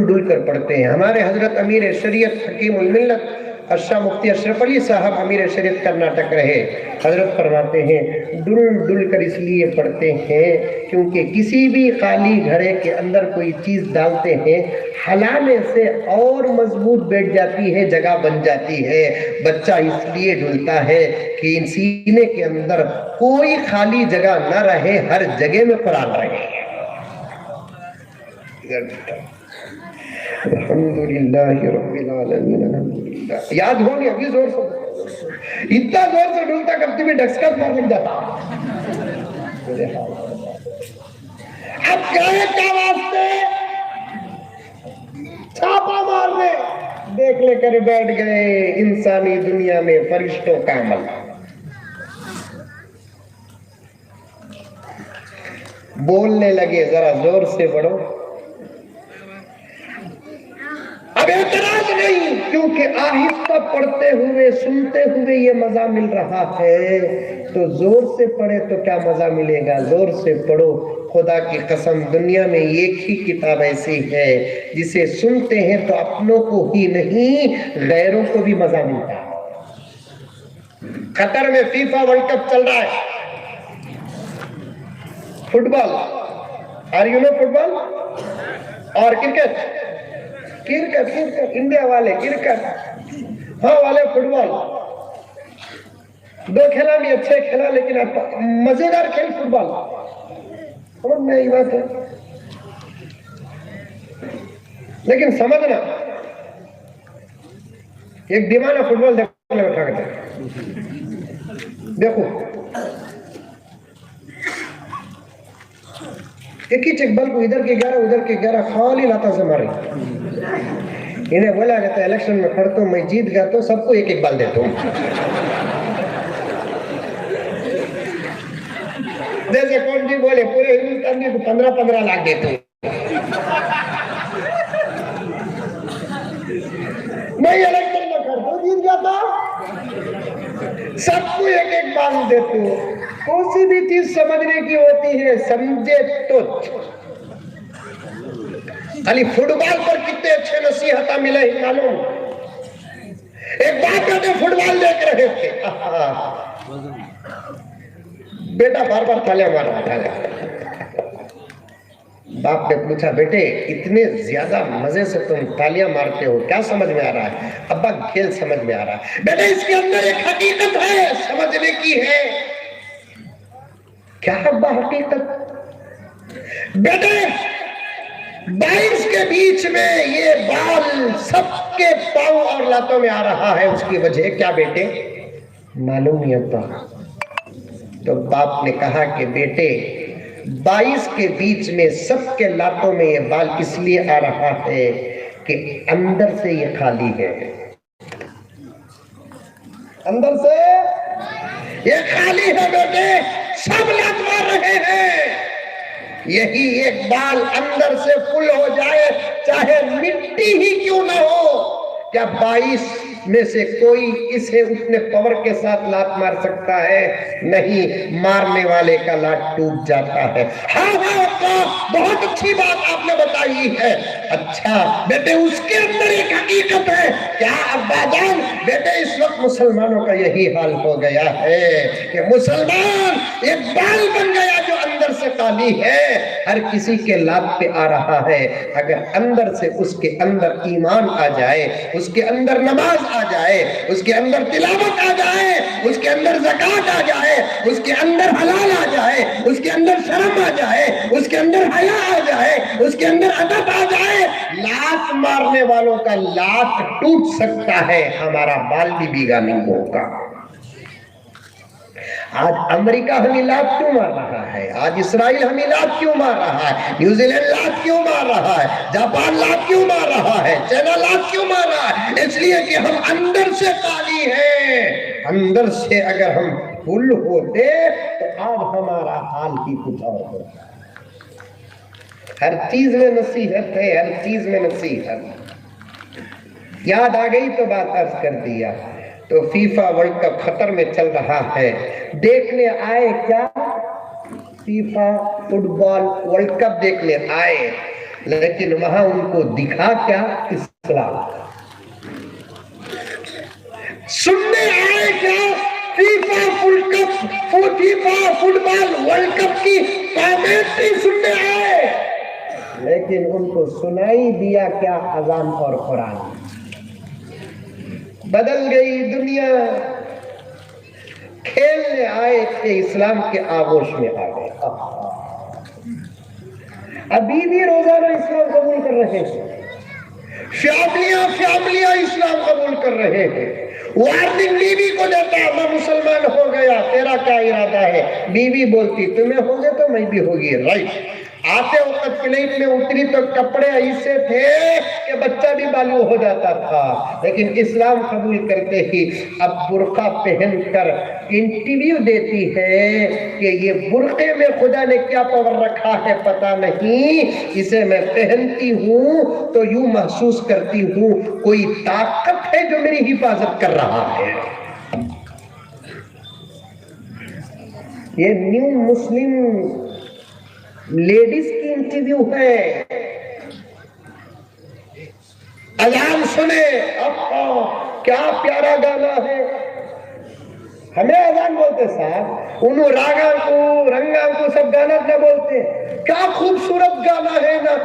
ڈل کر پڑھتے ہیں۔ ہمارے حضرت امیر شریعت حکیم الملت اشرف مفتی اشرف علی صاحب امیر شریعت کرناٹک رہے، حضرت فرماتے ہیں ڈل کر اس لیے پڑھتے ہیں کیونکہ کسی بھی خالی گھڑے کے اندر کوئی چیز ڈالتے ہیں، ہلانے سے اور مضبوط بیٹھ جاتی ہے، جگہ بن جاتی ہے۔ بچہ اس لیے ڈلتا ہے کہ ان سینے کے اندر کوئی خالی جگہ نہ رہے، ہر جگہ میں قرآن رہے۔ الحمدللہ رب العالمین، الحمدللہ یاد ہو نہیں، ابھی زور سے اتنا زور سے ڈھولتا کرتی بھی ڈسکس مار لگ جاتا۔ اب گئے کا واسطے چھاپا مارنے، دیکھ لے کر بیٹھ گئے انسانی دنیا میں فرشتوں کا عمل۔ بولنے لگے ذرا زور سے بڑھو، اب اعتراض نہیں، کیونکہ آہستہ پڑھتے ہوئے سنتے ہوئے یہ مزہ مل رہا ہے، تو زور سے پڑھے تو کیا مزہ ملے گا؟ زور سے پڑھو۔ خدا کی قسم دنیا میں ایک ہی کتاب ایسی ہے جسے سنتے ہیں تو اپنوں کو ہی نہیں غیروں کو بھی مزہ ملتا ہے۔ قطر میں فیفا ورلڈ کپ چل رہا ہے، football, are you know football اور کرکٹ، کرکٹ انڈیا والے کرکٹ، ہاں والے فٹ بال، دو کھیلا بھی اچھے کھیلا، لیکن مزیدار کھیل فٹ بال، سمجھ میں آئی بات ہے؟ لیکن سمجھنا، ایک دیوانہ فٹ بال دیکھو، ایک ہی چیک بال کو ادھر کے 11 ادھر کے 11 خالی لاتا سے مارے، انہیں بولا کہتا ہے الیکشن میں کھڑتا ہوں، میں جیت گیا تو سب کو ایک ایک بال دیتا ہوں، جیسے کون جی بولے پورے ہندوستان میں 15 لاکھ دیتا ہوں، میں الیکشن میں کھڑتا ہوں، جیت گیا تو سب کو ایک ایک بال دیتا ہوں۔ کوئی بھی چیز سمجھنے کی ہوتی ہے، سمجھے تو علی فٹ بال پر کتنے اچھے نصیحتیں ملے ہی معلوم۔ ایک بات کہتے فٹ بال دیکھ رہے تھے، بیٹا بار بار تھالیا مار رہا تھا، باپ نے پوچھا بیٹے اتنے زیادہ مزے سے تم تالیاں مارتے ہو، کیا سمجھ میں آ رہا ہے؟ ابا کھیل سمجھ میں آ رہا ہے۔ بیٹے اس کے اندر ایک حقیقت ہے، سمجھنے کی ہے۔ کیا ابا حقیقت؟ بیٹے 22 کے بیچ میں یہ بال سب کے پاؤں اور لاتوں میں آ رہا ہے، اس کی وجہ کیا بیٹے؟ معلوم نہیں ابا۔ تو باپ نے کہا کہ بیٹے 22 کے بیچ میں سب کے لاتوں میں یہ بال اس لیے آ رہا ہے کہ اندر سے یہ خالی ہے، اندر سے یہ خالی ہے بیٹے، سب لات مار رہے ہیں، یہی ایک بال اندر سے فل ہو جائے، چاہے مٹی ہی کیوں نہ ہو، کیا 22 میں سے کوئی اسے اتنے پاور کے ساتھ لات مار سکتا ہے؟ نہیں، مارنے والے کا لات ٹوٹ جاتا ہے۔ ہاں بہت اچھی بات آپ نے بتائی ہے۔ اچھا بیٹے اس کے اندر ایک حقیقت ہے، کیا ابا جان؟ بیٹے اس وقت مسلمانوں کا یہی حال ہو گیا ہے کہ مسلمان ایک بال بن گیا جو اندر سے خالی ہے، ہر کسی کے لات پہ آ رہا ہے۔ اگر اندر سے اس کے اندر ایمان آ جائے، اس کے اندر نماز آ جائے، اس کے اندر تلاوت آ جائے، اس کے اندر زکوٰۃ آ جائے، اس کے اندر حلال آ جائے، اس کے اندر شرم آ جائے، اس کے اندر حیا آ جائے، اس کے اندر ادب آ جائے، لات مارنے والوں کا لات ٹوٹ سکتا ہے، ہمارا بال بھی بھیگا نہیں ہوگا۔ آج امریکہ ہمیں لات کیوں مار رہا ہے؟ آج اسرائیل ہمیں لات کیوں مار رہا ہے؟ نیوزی لینڈ لات کیوں مار رہا ہے؟ جاپان لات کیوں مار رہا ہے؟ چائنا لات کیوں مار رہا ہے؟ اس لیے کہ ہم اندر سے خالی ہیں۔ اندر سے اگر ہم فل ہوتے تو آج ہمارا حال ہی کچھ اور ہوتا۔ ہر چیز میں نصیحت ہے، ہر چیز میں نصیحت۔ یاد آ گئی تو بات عرض کر دیا۔ تو فیفا ورلڈ کپ قطر میں چل رہا ہے، دیکھنے آئے کیا؟ فیفا فٹ بال ورلڈ کپ دیکھنے آئے، لیکن وہاں ان کو دکھا کیا؟ اسلام۔ سننے آئے کیا؟ فیفا فٹ بال ورلڈ کپ کی کامنٹری سننے آئے، لیکن ان کو سنائی دیا کیا؟ اذان اور قرآن۔ بدل گئی دنیا، کھیلنے آئے تھے اسلام کے آغوش میں آ گئے۔ ابھی بھی روزانہ اسلام قبول کر رہے ہیں، فیملیاں اسلام قبول کر رہے ہیں۔ وارننگ بیوی کو دیتا، میں مسلمان ہو گیا، تیرا کیا ارادہ ہے؟ بیوی بولتی تمہیں ہوگے تو میں بھی ہوگی، رائٹ۔ آتے وقت فلائٹ میں اتری تو کپڑے ایسے تھے کہ بچہ بھی بالغ ہو جاتا تھا، لیکن اسلام قبول کرتے ہی اب برقع پہن کر انٹرویو دیتی ہے کہ یہ برقعے میں خدا نے کیا پاور رکھا ہے پتہ نہیں، اسے میں پہنتی ہوں تو یوں محسوس کرتی ہوں کوئی طاقت ہے جو میری حفاظت کر رہا ہے۔ یہ نیو مسلم لیڈیز کی انٹرویو ہے۔ اذان سنے، کیا پیارا گانا ہے۔ ہمیں اذان بولتے صاحب، انہوں راگاں کو رنگاں کو سب گانا نہ بولتے، کیا خوبصورت گانا ہے نا۔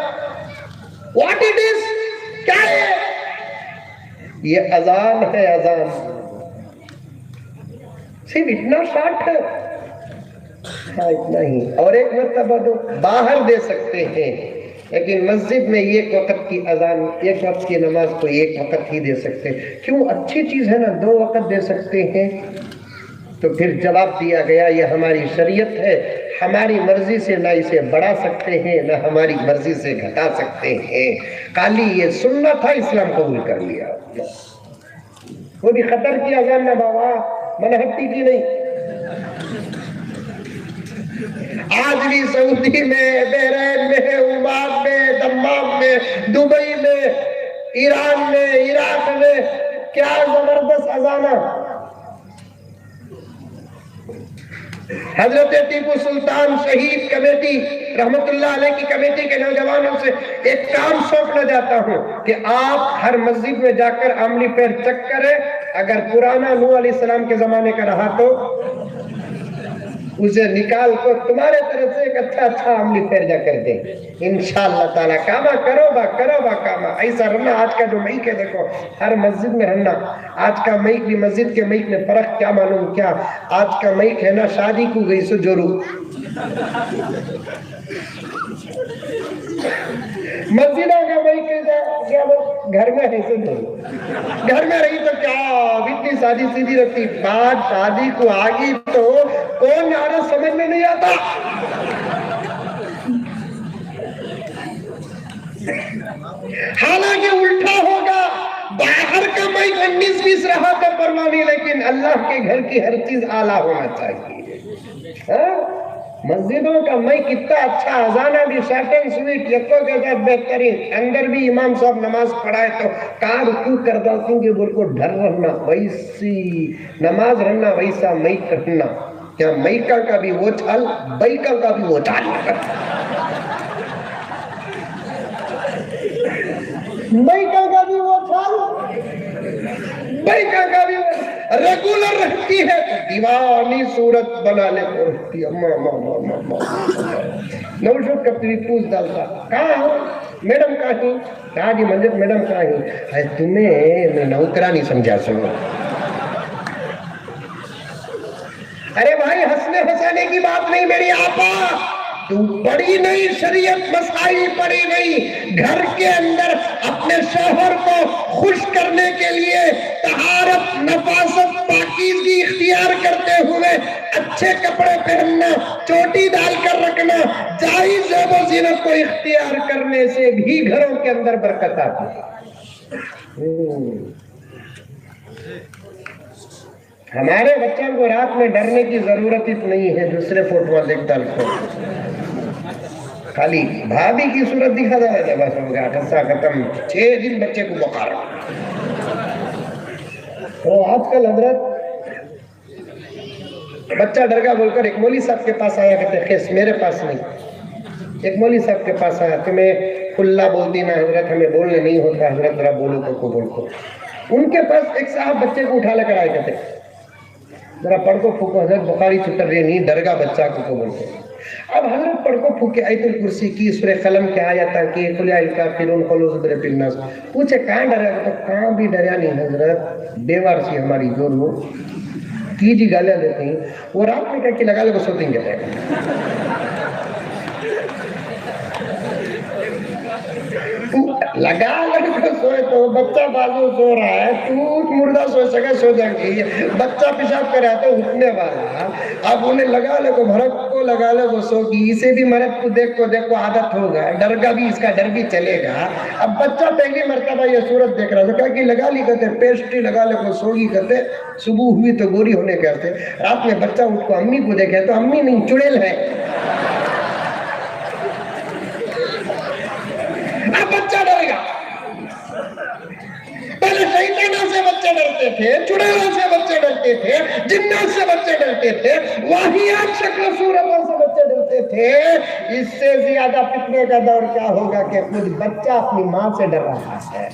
What it is? کیا ہے یہ اذان ہے، اذان صرف اتنا شارٹ ہے، ہاں اتنا ہی، اور ایک مرتبہ دو باہر دے سکتے ہیں، لیکن مسجد میں ایک وقت کی اذان، ایک وقت کی نماز کو ایک وقت ہی دے سکتے ہیں۔ کیوں؟ اچھی چیز ہے نا، 2 وقت دے سکتے ہیں۔ تو پھر جواب دیا گیا یہ ہماری شریعت ہے، ہماری مرضی سے نہ اسے بڑھا سکتے ہیں نہ ہماری مرضی سے گھٹا سکتے ہیں۔ خالی یہ سننا تھا، اسلام قبول کر لیا۔ وہ بھی خطر کی اذان نہ بابا، منہٹی کی نہیں۔ آج بھی سعودی میں، بحرین میں، عمان میں، دمام میں، دبئی میں، ایران میں، عراق میں کیا زبردست اذانہ۔ حضرت ٹیپو سلطان شہید کمیٹی رحمت اللہ علیہ کی کمیٹی کے نوجوانوں سے ایک کام سونپنا چاہتا ہوں کہ آپ ہر مسجد میں جا کر عملی پیر چیک کریں، اگر پرانا نوح علیہ السلام کے زمانے کا رہا تو اسے نکال کر تمہارے طرف سے ایک اچھا عملی پیر جا کر دیں انشاءاللہ تعالیٰ۔ کاما کرو با کاما، ایسا رہنا۔ آج کا جو مئیک ہے دیکھو، ہر مسجد میں رہنا۔ آج کا مئیک بھی مسجد کے مئیک میں فرق کیا معلوم کیا؟ آج کا مئیک ہے نا شادی کو گئی سو جورو، مسجدوں کا مئیک کیا وہ گھر میں ہے سو جورو، گھر میں رہی تو کیا اتنی شادی سیدھی رکھتی، بات شادی کو آگی تو کون آنا سمجھ میں نہیں آتا۔ حالانکہ الٹا ہوگا، باہر کا مائک 19-20 رہا تو پرواہ نہیں، لیکن اللہ کے گھر کی ہر چیز اعلیٰ ہونا چاہیے۔ مسجدوں کا مائک اتنا اچھا، اذانہ بھی شارٹ اینڈ سویٹ، یکوں کے ساتھ بہترین، اندر بھی امام صاحب نماز پڑھائے تو کہاں رکوع کردہ کیونکہ بول کو ڈر رہنا، ویسی نماز رہنا، ویسا مائک رہنا۔ کیا مائکہ کا بھی وہ چال، بائکہ کا بھی وہ چال، مائکہ کا بھی وہ چال، بائکہ کا بھی وہ ریگولر رہتی ہے تو دیوانی صورت بنانے کو رہتی ہے۔ نوشد کب تیری پوچھ ڈالتا، کہاں ہو میڈم کہیں؟ کہا جی منجد میڈم کہیں؟ تمہیں میں نوکرانی سمجھا سنو۔ ارے بھائی ہنسنے ہنسانے کی بات نہیں میری آپا، تو پڑھی نہیں شریعت مسائل پڑھی نہیں، گھر کے اندر اپنے شوہر کو خوش کرنے کے لیے طہارت، نفاست، پاکیزگی اختیار کرتے ہوئے اچھے کپڑے پہننا، چوٹی ڈال کر رکھنا، جائز زیب و زینت کو اختیار کرنے سے بھی گھروں کے اندر برکت آتی۔ ہمارے بچوں کو رات میں ڈرنے کی ضرورت ہی نہیں ہے، دوسرے فوٹوਆਂ دیکھتا رکھو، خالی بھابھی کی صورت دکھا دیا ہے بس ہو گیا، قصہ ختم۔ 6 دن بچے کو بخار۔ تو آج کل حضرت بچہ ڈرگا بول کر ایک مولوی صاحب کے پاس آیا، کہتے خیس میرے پاس نہیں، ایک مولوی صاحب کے پاس آیا، تمہیں کھلا بول دینا حضرت، ہمیں بولنے نہیں ہوتا حضرت، ذرا بولو کو بول کو۔ ان کے پاس ایک صاحب بچے کو اٹھا لے کر آئے، کہتے ذرا پڑھ کو پھوکو حضرت، بخاری چھٹر رہی نہیں، ڈرگا بچہ کو بولتے۔ اب حضرت پڑھ کو پھوکے آیت الکرسی کی، سورہ قلم کے آیتاں کی، قل یا الکافرون قل اعوذ برب الناس، پوچھے کہاں ڈریا؟ تو کہاں بھی ڈریا نہیں حضرت، بیوار سی ہماری جو رو کی جی گالیاں دیتے ہیں، وہ رات میں کہا کہ لگا لے کو سوتیں گے، لگا لے کو سوئے تو بچہ بازو سو رہا ہے، تو مردہ سو سکے سو جائیں گے، بچہ پیشاب کر رہا تو اٹھنے والا، اب انہیں لگا لے کو بھرک کو لگا لے کو سو گی، اسے بھی مرد کو دیکھ کو عادت ہوگا، ڈرگا بھی اس کا ڈر بھی چلے گا۔ اب بچہ پہلی مرتبہ یہ صورت دیکھ رہا تھا، کہا کہ لگا لی کہتے پیسٹری لگا لے کو سو گی، کہتے صبح ہوئی تو گوری ہونے کہتے، رات میں بچہ اٹھ کو امی کو دیکھے تو امی نہیں چڑیل ہے، اب بچہ ڈر گا۔ پہلے شیطانوں سے بچے ڈرتے تھے، چڑیلوں سے بچے ڈرتے تھے، جنات سے بچے ڈرتے تھے، واہیات شکل صورتوں سے بچے ڈرتے تھے، اس سے زیادہ فتنے کا دور کیا ہوگا کہ خود بچہ اپنی ماں سے ڈر رہا ہے۔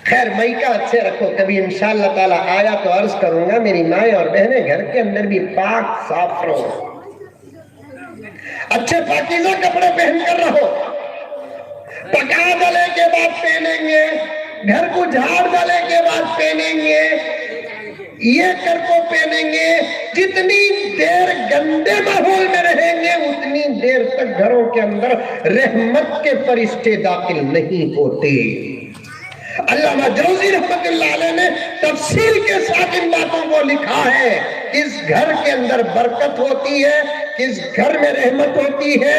خیر مائکہ اچھے رکھو، کبھی انشاءاللہ تعالیٰ آیا تو عرض کروں گا، میری مائیں اور بہنیں گھر کے اندر بھی پاک صاف رہو، اچھے پاکیزہ کپڑے پہن کر رہو، پکا ڈالے کے بعد پہنیں گے، گھر کو جھاڑ ڈالے کے بعد پہنیں گے، یہ کر کو پہنیں گے۔ جتنی دیر گندے ماحول میں رہیں گے اتنی دیر تک گھروں کے اندر رحمت کے فرشتے داخل نہیں ہوتے۔ علامہ جوزی رحمت اللہ علیہ نے تفصیل کے ساتھ ان باتوں کو لکھا ہے۔ کس گھر کے اندر برکت ہوتی ہے، کس گھر میں رحمت ہوتی ہے،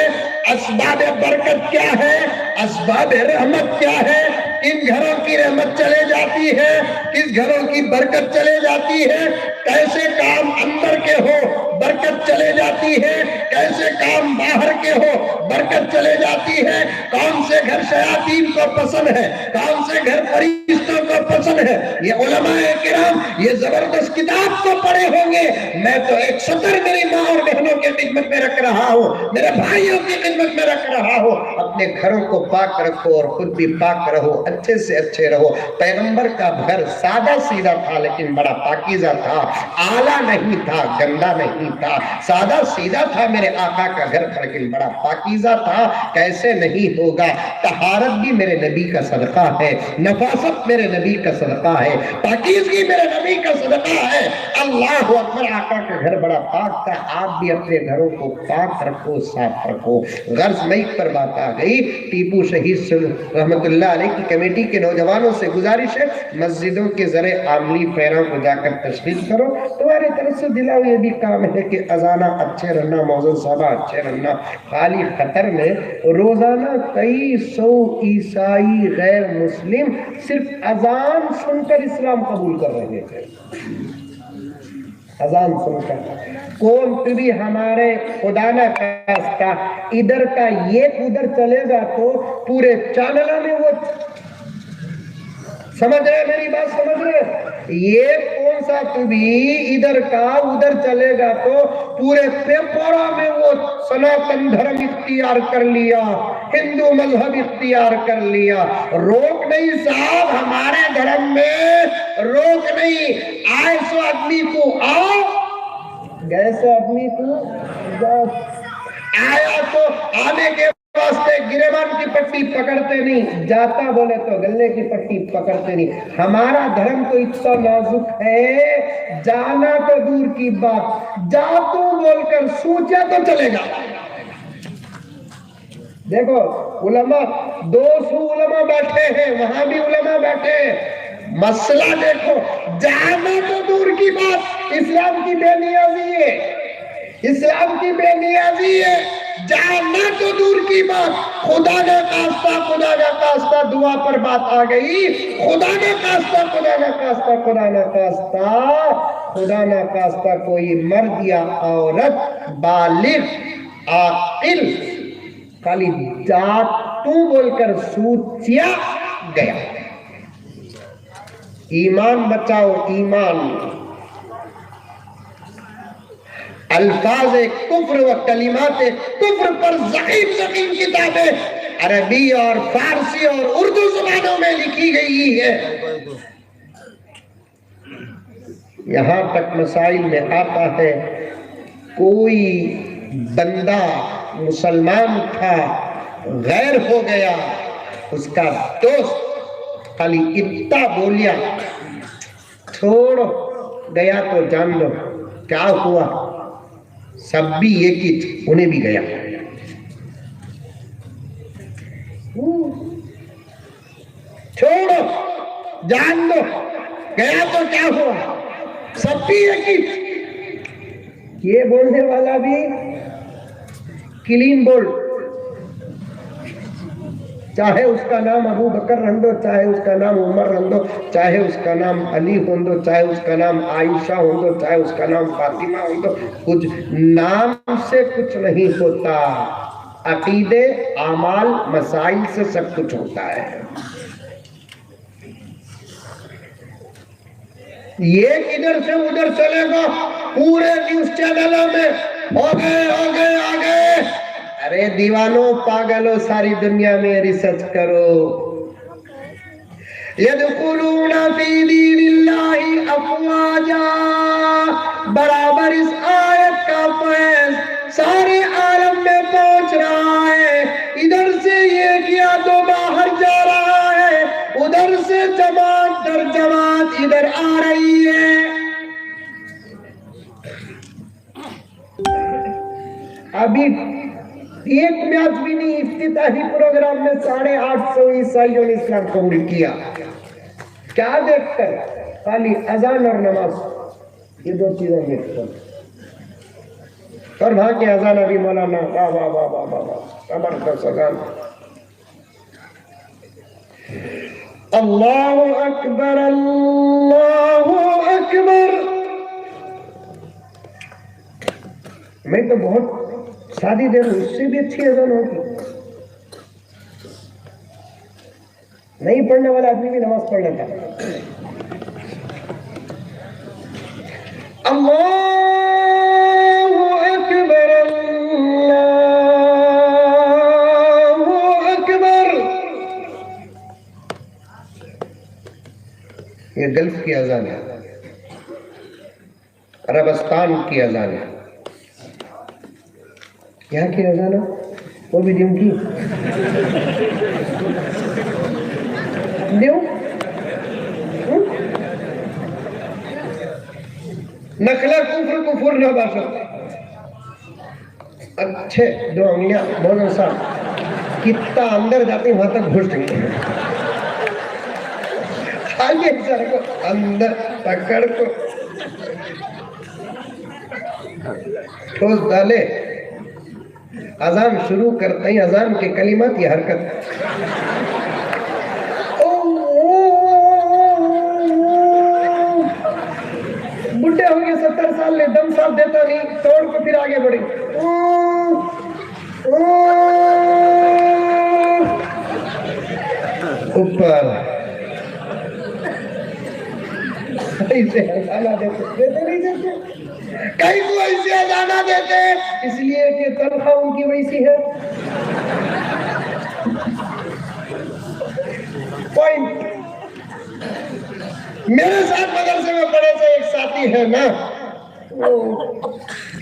اسباب برکت کیا ہے، اسباب رحمت کیا ہے، کن گھروں کی رحمت چلے جاتی ہے، کس گھروں کی برکت چلے جاتی ہے، کیسے کام اندر کے ہو برکت چلے جاتی ہے، کیسے کام باہر کے ہو برکت چلے جاتی ہے، کون سے گھر شیاطین کو پسند ہے، کون سے گھر فرشتوں کو پسند ہے۔ یہ علماء کرام یہ زبردست کتاب کو پڑھے ہوں گے۔ میں تو ایک سطر میری ماں اور بہنوں کے خدمت میں رکھ رہا ہوں، میرے بھائیوں کی خدمت میں رکھ رہا ہوں، اپنے گھروں کو پاک رکھو اور خود بھی پاک رہو، اچھے سے اچھے رہو۔ پیغمبر کا گھر سادہ سیدھا تھا لیکن بڑا پاکیزہ تھا، اعلیٰ نہیں تھا، گندا نہیں تھا، سادہ سیدھا تھا میرے آقا کا گھر لیکن بڑا پاکیزہ تھا۔ کیسے نہیں ہوگا؟ طہارت بھی میرے نبی کا صدقہ ہے، نفاست میرے نبی کا صدقہ ہے، پاکیزگی میرے نبی کا صدقہ ہے۔ اللہ اکبر، آقا کا گھر بڑا پاک تھا۔ آپ بھی اپنے گھروں کو پاک رکھو، صاف رکھو۔ غرض مئیک پر بات آ گئی، ٹیپو شہید رحمت اللہ علیہ کی کمیٹی کے نوجوانوں سے گزارش ہے مسجدوں کے ذرے عاملی پیروں کو جا کر تشریف کرو۔ تمہاری طرف سے دلاؤ یہ بھی کام ہے کہ اذانہ اچھے رہنا، موزن صاحبہ اچھے رہنا۔ خالی خطر میں روزانہ کئی سو عیسائی غیر مسلم صرف اذان سن کر اسلام قبول کر رہے تھے، اذان سن کر۔ کون بھی ہمارے خدا نہ خواستہ ادھر کا یہ ادھر چلے گا تو پورے چینلوں میں وہ سمجھ رہے میری بات، سمجھ رہے؟ یہ کون سا بھی ادھر کا ادھر چلے گا تو پورے پیپروں میں وہ سناتن دھرم اختیار کر لیا، ہندو مذہب اختیار کر لیا۔ روک نہیں صاحب، ہمارے دھرم میں روک نہیں۔ آئے سو آدمی کو آؤ، گئے سو آدمی کو جاؤ۔ آیا تو آنے کے واسطے گریبان کی پٹی پکڑتے نہیں، جاتا بولے تو گلے کی پٹی پکڑتے نہیں۔ ہمارا دھرم تو اتنا نازک ہے، جانا تو دور کی بات، جا تو بول کر سوچا تو چلے گا۔ دیکھو علماء، 200 علماء بیٹھے ہیں، وہاں بھی علماء بیٹھے ہیں، مسئلہ دیکھو، جانا تو دور کی بات، اسلام کی بے نیازی ہے، اسلام کی بے نیازی ہے، جانا تو دور کی بات۔ خدا نہ خواستہ، خدا نہ خواستہ، دعا پر بات آ گئی، خدا نہ خواستہ، خدا نہ خواستہ، خدا نہ خواستہ، خدا نہ خواستہ کوئی مرد یا عورت بالغ عاقل خالی جاتوں بول کر سوچیا گیا۔ ایمان بچاؤ، ایمان۔ الفاظ کفر و کلمات کفر پر ضخیم ضخیم کتابیں عربی اور فارسی اور اردو زبانوں میں لکھی گئی ہے۔ یہاں تک مسائل میں آتا ہے، کوئی بندہ مسلمان تھا، غیر ہو گیا، اس کا دوست خالی اتنا بولیا، چھوڑو گیا تو جان لو کیا ہوا، سب بھی ایک ہی تھے، انہیں بھی گیا۔ چھوڑو جان دو گیا تو کیا ہوا، سب بھی ایک ہی تھے۔ یہ بولنے والا بھی کلین بولڈ، چاہے اس کا نام ابو بکر رہندو، چاہے اس کا نام عمر رہندو، چاہے اس کا نام علی ہوندو، چاہے اس کا نام عائشہ ہوندو، چاہے اس کا نام فاطمہ ہوندو، کچھ نام سے کچھ نہیں ہوتا، عقیدے، اعمال، مسائل سے سب کچھ ہوتا ہے۔ یہ ادھر سے ادھر چلے گا، پورے نیوز چینلوں میں ہو گئے آگے۔ ارے دیوانوں، پاگلوں، ساری دنیا میں ریسرچ کرو۔ یدخلون فی دین اللہ افواجا، برابر اس آیت کا فیض سارے عالم میں پہنچ سے جماعت در جماعت ادھر آ رہی ہے. ابھی ایک میچ بھی نہیں, افتتاحی پروگرام میں 850 عیسائیوں نے اسلام قبول کیا. کیا دیکھ کر؟ خالی اذان اور نماز, یہ دو چیزیں دیکھ کر. اور وہاں کے اذان ابھی مولانا واہ واہ واہ واہ واہ واہ زبردست اذان. اللہ اکبر اللہ اکبر. میں تو بہت شادی دے رہا ہوں, اس سے بھی اچھی اذان ہوگی. نہیں پڑھنے والا آدمی بھی نماز پڑھ لیتا. اللہ اکبر اللہ اکبر. یہ گلف کی اذان ہے, عربستان کی اذان ہے. یہاں کی اذان ہے وہ بھی دوں کی دوں. نخلا کفر کفر نہ باشد. اچھے دو انگلیاں مولانا صاحب کتنا اندر جاتے وہاں تک گھس رہی ہیں. آئیے سر کو اندر پکڑ کو ٹھوس ڈالے. اذان شروع کرتے ہیں, اذان کے کلمات یہ حرکت. بڈھے ہوں گے 70 سال میں دم صاف دیتا نہیں, توڑ کو پھر آگے بڑھیں. اوپر ایسے اذانہ دیتے نہیں دیتے. کئی کو ایسے اذانہ دیتے اس لیے کہ تنخواہ ان کی ویسی ہے. پوائنٹ. میرے ساتھ مدرسے میں پڑھے سے ایک ساتھی ہے نا,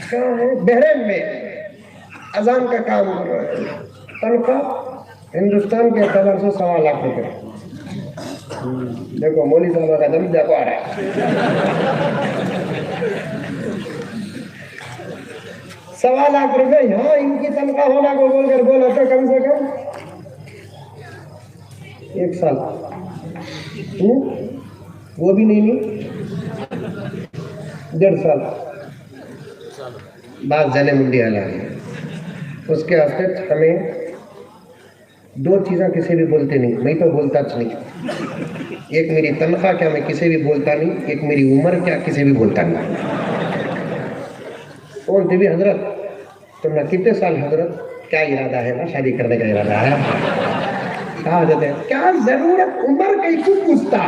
کہاں ہے, بحرین میں اذان کا کام کر رہا ہے. تنخواہ ہندوستان کے اعتبار سے 1.25 لاکھ روپے. دیکھو مولوی صاحب کا دم دیکھو آ رہا ہے. 1.25 لاکھ روپے یہاں ان کی تنخواہ ہونا کو بول کر بولا تو کم سے کم 1 سال وہ بھی نہیں 1.5 سال بعد جانے منڈی آ ہے. اس کے واسطے ہمیں 2 چیزیں کسی بھی بولتے نہیں. میں تو بولتا نہیں. ایک میری تنخواہ کیا میں کسی بھی بولتا نہیں, ایک میری عمر کیا کسی بھی بولتا نہیں. بولتے بھی حضرت تم نے کتنے سال, حضرت کیا ارادہ ہے نا, شادی کرنے کا ارادہ ہے. کہا جاتا ہے کیا ضرورت عمر کہیں کو پوچھتا,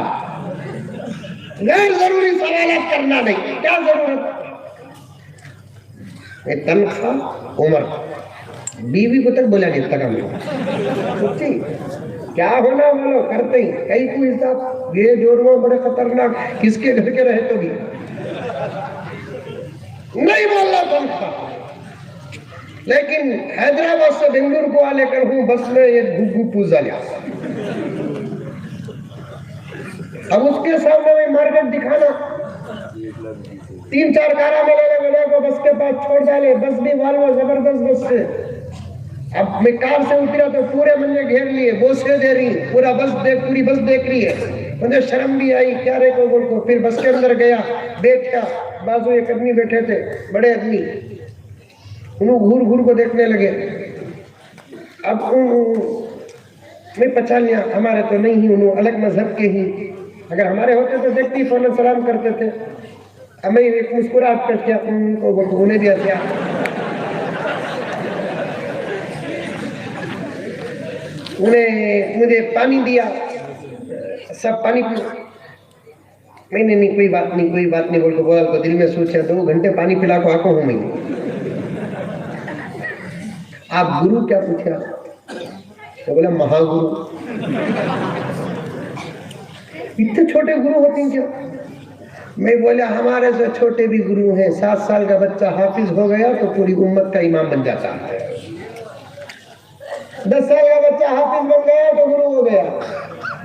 غیر ضروری سوالات کرنا نہیں, کیا ضرورت. تنخواہ عمر بیوی کو تک بولا نہیں تک ہم کیا ہونا بولو کرتے ہی. کئی کو حساب یہ جوڑواں بڑے خطرناک, کس کے گھر کے رہے تو بھی نہیں بولنا تنخواہ. لیکن حیدرآباد سے بنگلور کو آ لے کر ہوں بس میں یہ گھو پوزا لیا. اب اس کے سامنے میں مارکیٹ دکھانا, 3-4 کارا ملانے کو بس کے پاس چھوڑ ڈالے. بس بھی والو زبردست بس سے. اب میں کار سے اترا تو پورے منجے گھیر لیے, بوسے دے رہی, پوری بس دیکھ رہی ہے. مجھے شرم بھی آئی کیا رہے کو بول کو. پھر بس کے اندر گیا, بیٹھا, بازو ایک آدمی بیٹھے تھے بڑے آدمی, انہوں گھور گھور کو دیکھنے لگے. اب میں پہچان لیا ہمارے تو نہیں ہی, انہوں الگ مذہب کے ہی. اگر ہمارے ہوتے تو دیکھتی فوراً سلام کرتے تھے. اب میں ایک مسکراہٹ پیش کیا ان کو, انہیں بھی ہنسیا. انہیں مجھے پانی دیا, سب پانی پی. میں نے نہیں کوئی بات نہیں بول کے بولا تو دل میں سوچا 2 گھنٹے پانی پلا کو آنکھوں ہوں میں. آپ گرو کیا پوچھا تو بولا مہا گرو. اتنے چھوٹے گرو ہوتے ہیں کیا. میں بولا ہمارے سے چھوٹے بھی گرو ہیں. 7 سال کا بچہ حافظ ہو گیا تو پوری امت کا امام بن جاتا ہے. 10 سال کا بچہ حافظ بن گیا تو گرو ہو گیا.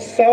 100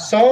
100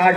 8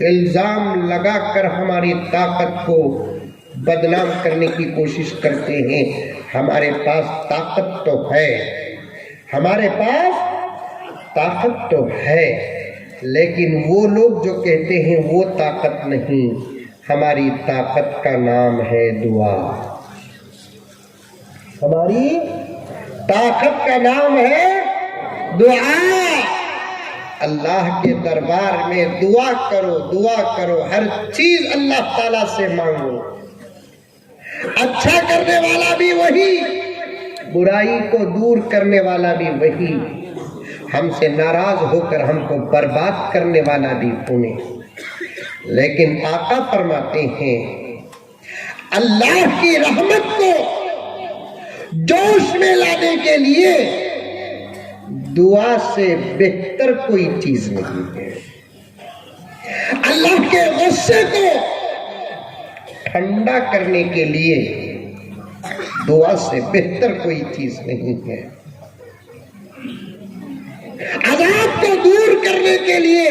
الزام لگا کر ہماری طاقت کو بدنام کرنے کی کوشش کرتے ہیں. ہمارے پاس طاقت تو ہے، ہمارے پاس طاقت تو ہے، لیکن وہ لوگ جو کہتے ہیں وہ طاقت نہیں. ہماری طاقت کا نام ہے دعا. ہماری طاقت کا نام ہے دعا. اللہ کے دربار میں دعا کرو، دعا کرو، ہر چیز اللہ تعالیٰ سے مانگو. اچھا کرنے والا بھی وہی، برائی کو دور کرنے والا بھی وہی، ہم سے ناراض ہو کر ہم کو برباد کرنے والا بھی انہیں. لیکن آقا فرماتے ہیں اللہ کی رحمت کو جوش میں لانے کے لیے دعا سے بہتر کوئی چیز نہیں ہے. اللہ کے غصے کو ٹھنڈا کرنے کے لیے دعا سے بہتر کوئی چیز نہیں ہے. عذاب کو دور کرنے کے لیے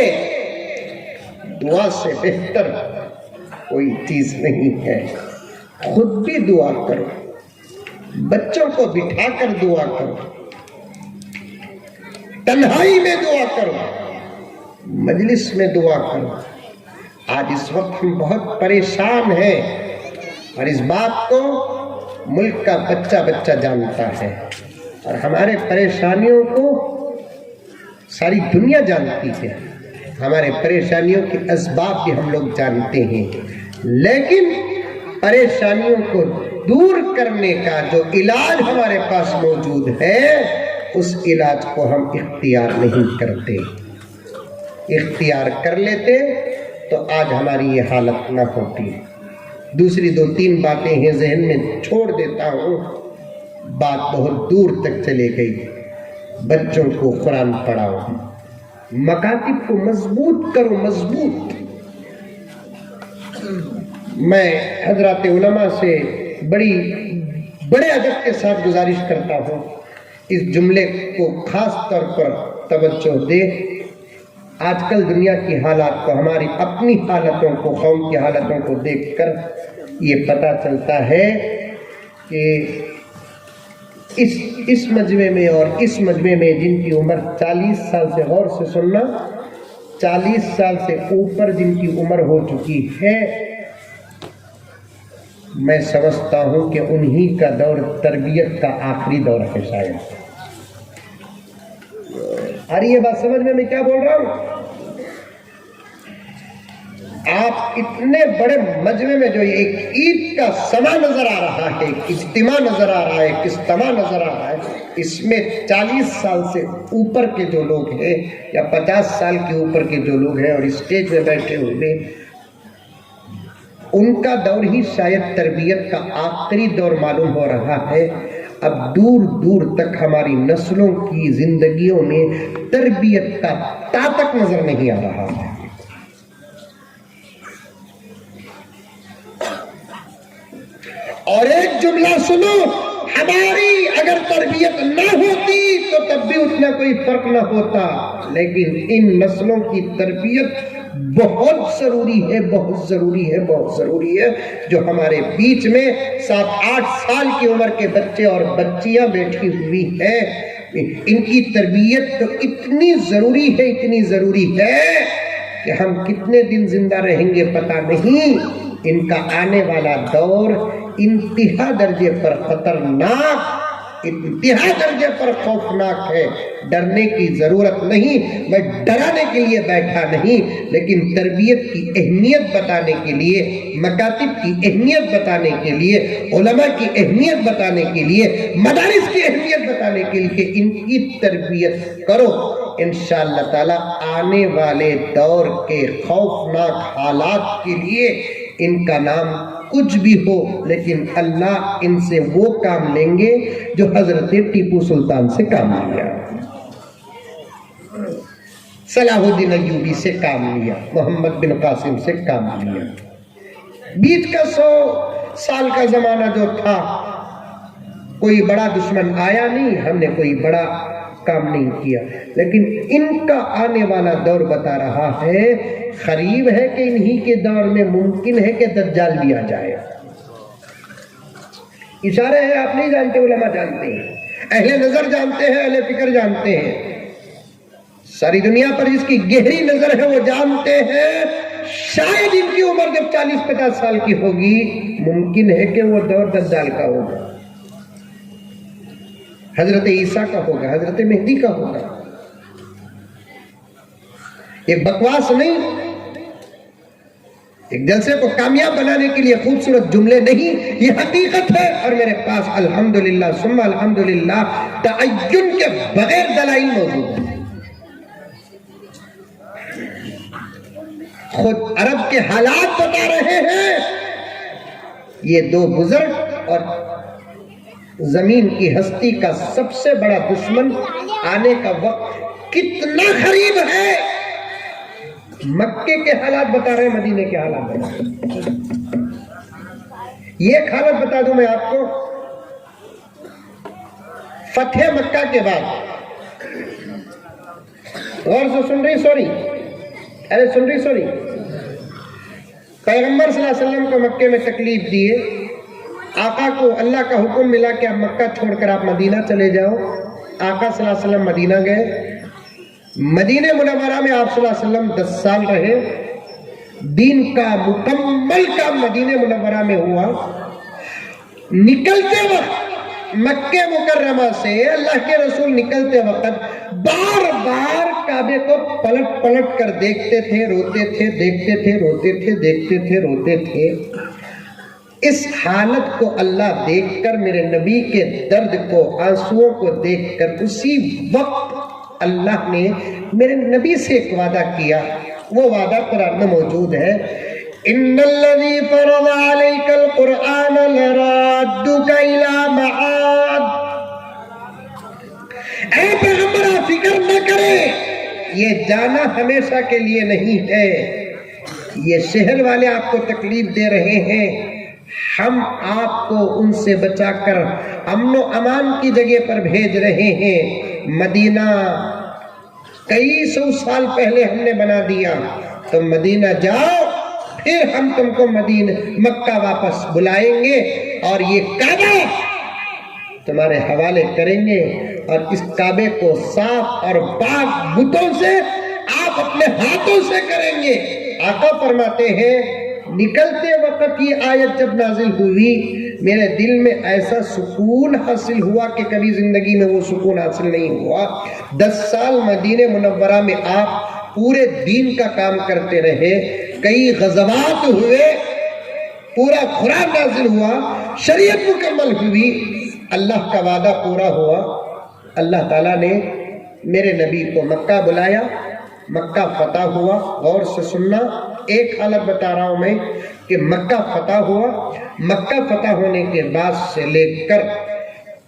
دعا سے بہتر کوئی چیز نہیں ہے. خود بھی دعا کرو، بچوں کو بٹھا کر دعا کرو، تنہائی میں دعا کرو، مجلس میں دعا کرو. آج اس وقت ہم بہت پریشان ہیں اور اس بات کو ملک کا بچہ بچہ جانتا ہے، اور ہمارے پریشانیوں کو ساری دنیا جانتی ہے. ہمارے پریشانیوں کے اسباب بھی ہم لوگ جانتے ہیں، لیکن پریشانیوں کو دور کرنے کا جو علاج ہمارے پاس موجود ہے اس علاج کو ہم اختیار نہیں کرتے. اختیار کر لیتے تو آج ہماری یہ حالت نہ ہوتی. دوسری 2-3 باتیں ہیں ذہن میں چھوڑ دیتا ہوں، بات بہت دور تک چلے گئی. بچوں کو قرآن پڑھاؤ، مکاتب کو مضبوط کرو، مضبوط. میں حضرات علماء سے بڑے ادب کے ساتھ گزارش کرتا ہوں اس جملے کو خاص طور پر توجہ دے. آج کل دنیا کی حالات کو، ہماری اپنی حالتوں کو، قوم کی حالتوں کو دیکھ کر یہ پتہ چلتا ہے کہ اس مجمع میں اور اس مجمع میں جن کی عمر 40 سال سے، غور سے سننا، 40 سال سے اوپر جن کی عمر ہو چکی ہے، میں سمجھتا ہوں کہ انہی کا دور تربیت کا آخری دور ہے شاید. ارے یہ بات سمجھ میں کیا بول رہا ہوں؟ آپ اتنے بڑے مجمع میں جو ایک عید کا سما نظر آ رہا ہے، ایک اجتماع نظر آ رہا ہے، ایک اجتماع نظر آ رہا ہے، اس میں 40 سال سے اوپر کے جو لوگ ہیں یا 50 سال کے اوپر کے جو لوگ ہیں اور اسٹیج میں بیٹھے ہوئے، ان کا دور ہی شاید تربیت کا آخری دور معلوم ہو رہا ہے. اب دور دور تک ہماری نسلوں کی زندگیوں میں تربیت کا تاتک نظر نہیں آ رہا ہے. اور ایک جملہ سنو، ہماری اگر تربیت نہ ہوتی تو تب بھی اتنا کوئی فرق نہ ہوتا، لیکن ان نسلوں کی تربیت بہت ضروری ہے، بہت ضروری ہے، بہت ضروری ہے. جو ہمارے بیچ میں 7-8 سال کی عمر کے بچے اور بچیاں بیٹھی ہوئی ہیں، ان کی تربیت تو اتنی ضروری ہے، اتنی ضروری ہے کہ ہم کتنے دن زندہ رہیں گے پتہ نہیں. ان کا آنے والا دور انتہا درجے پر خطرناک، انتہا درجے پر خوفناک ہے. ڈرنے کی ضرورت نہیں، میں ڈرانے کے لیے بیٹھا نہیں، لیکن تربیت کی اہمیت بتانے کے لیے، مکاتب کی اہمیت بتانے کے لیے، علماء کی اہمیت بتانے کے لیے، مدارس کی اہمیت بتانے کے لیے ان کی تربیت کرو. انشاءاللہ تعالی آنے والے دور کے خوفناک حالات کے لیے ان کا نام کچھ بھی ہو، لیکن اللہ ان سے وہ کام لیں گے جو حضرت ٹیپو سلطان سے کام لیا، صلاح الدین ایوبی سے کام لیا، محمد بن قاسم سے کام لیا. بیت کا 100 سال کا زمانہ جو تھا، کوئی بڑا دشمن آیا نہیں، ہم نے کوئی بڑا کام نہیں کیا. لیکن ان کا آنے والا دور بتا رہا ہے قریب ہے کہ انہی کے دور میں ممکن ہے کہ دجال بھی آ جائے. اشارہ ہے، آپ نہیں جانتے، علماء جانتے ہیں، اہل نظر جانتے ہیں، اہل فکر جانتے ہیں. ساری دنیا پر جس کی گہری نظر ہے وہ جانتے ہیں شاید ان کی عمر جب 40-50 سال کی ہوگی ممکن ہے کہ وہ دور دجال کا ہوگا، حضرت عیسیٰ کا ہوگا، حضرت مہدی کا ہوگا. یہ بکواس نہیں، ایک جلسے کو کامیاب بنانے کے لیے خوبصورت جملے نہیں، یہ حقیقت ہے. اور میرے پاس الحمدللہ ثم الحمدللہ تعین کے بغیر دلائل موجود ہیں. خود عرب کے حالات بتا رہے ہیں. یہ دو بزرگ اور زمین کی ہستی کا سب سے بڑا دشمن آنے کا وقت کتنا قریب ہے. مکے کے حالات بتا رہے ہیں، مدینے کے حالات بتا رہے ہیں. یہ ایک حالت بتا دوں میں آپ کو، فتح مکہ کے بعد، غور سے سن رہی سوری پیغمبر صلی اللہ علیہ وسلم کو مکے میں تکلیف دیے. آقا کو اللہ کا حکم ملا کہ اب مکہ چھوڑ کر آپ مدینہ چلے جاؤ. آقا صلی اللہ علیہ وسلم مدینہ گئے. مدینہ منورہ میں آپ صلی اللہ علیہ وسلم 10 سال رہے. دین کا مکمل کام مدینہ منورہ میں ہوا. نکلتے وقت مکہ مکرمہ سے اللہ کے رسول نکلتے وقت بار بار کعبے کو پلٹ پلٹ کر دیکھتے تھے، روتے تھے، دیکھتے تھے، روتے تھے، دیکھتے تھے، روتے تھے. اس حالت کو اللہ دیکھ کر، میرے نبی کے درد کو، آنسوؤں کو دیکھ کر، اسی وقت اللہ نے میرے نبی سے ایک وعدہ کیا. وہ وعدہ قرآن میں موجود ہے، ان الذی فرض علیک القرآن لرادک الی معاد. اے پیغمبر آپ فکر نہ کریں، یہ جانا ہمیشہ کے لیے نہیں ہے. یہ شہر والے آپ کو تکلیف دے رہے ہیں، ہم آپ کو ان سے بچا کر امن و امان کی جگہ پر بھیج رہے ہیں. مدینہ کئی 100 سال پہلے ہم نے بنا دیا، تم مدینہ جاؤ، پھر ہم تم کو مکہ واپس بلائیں گے اور یہ کعبہ تمہارے حوالے کریں گے. اور اس کعبے کو صاف اور پاک بتوں سے آپ اپنے ہاتھوں سے کریں گے. آقا فرماتے ہیں نکلتے وقت یہ آیت جب نازل ہوئی میرے دل میں ایسا سکون حاصل ہوا کہ کبھی زندگی میں وہ سکون حاصل نہیں ہوا. 10 سال مدینہ منورہ میں آپ پورے دین کا کام کرتے رہے، کئی غزوات ہوئے، پورا قرآن نازل ہوا، شریعت مکمل ہوئی، اللہ کا وعدہ پورا ہوا. اللہ تعالیٰ نے میرے نبی کو مکہ بلایا، مکہ فتح ہوا. غور سے سننا، ایک حالت بتا رہا ہوں میں کہ مکہ فتح ہوا. مکہ فتح ہونے کے بعد سے لے کر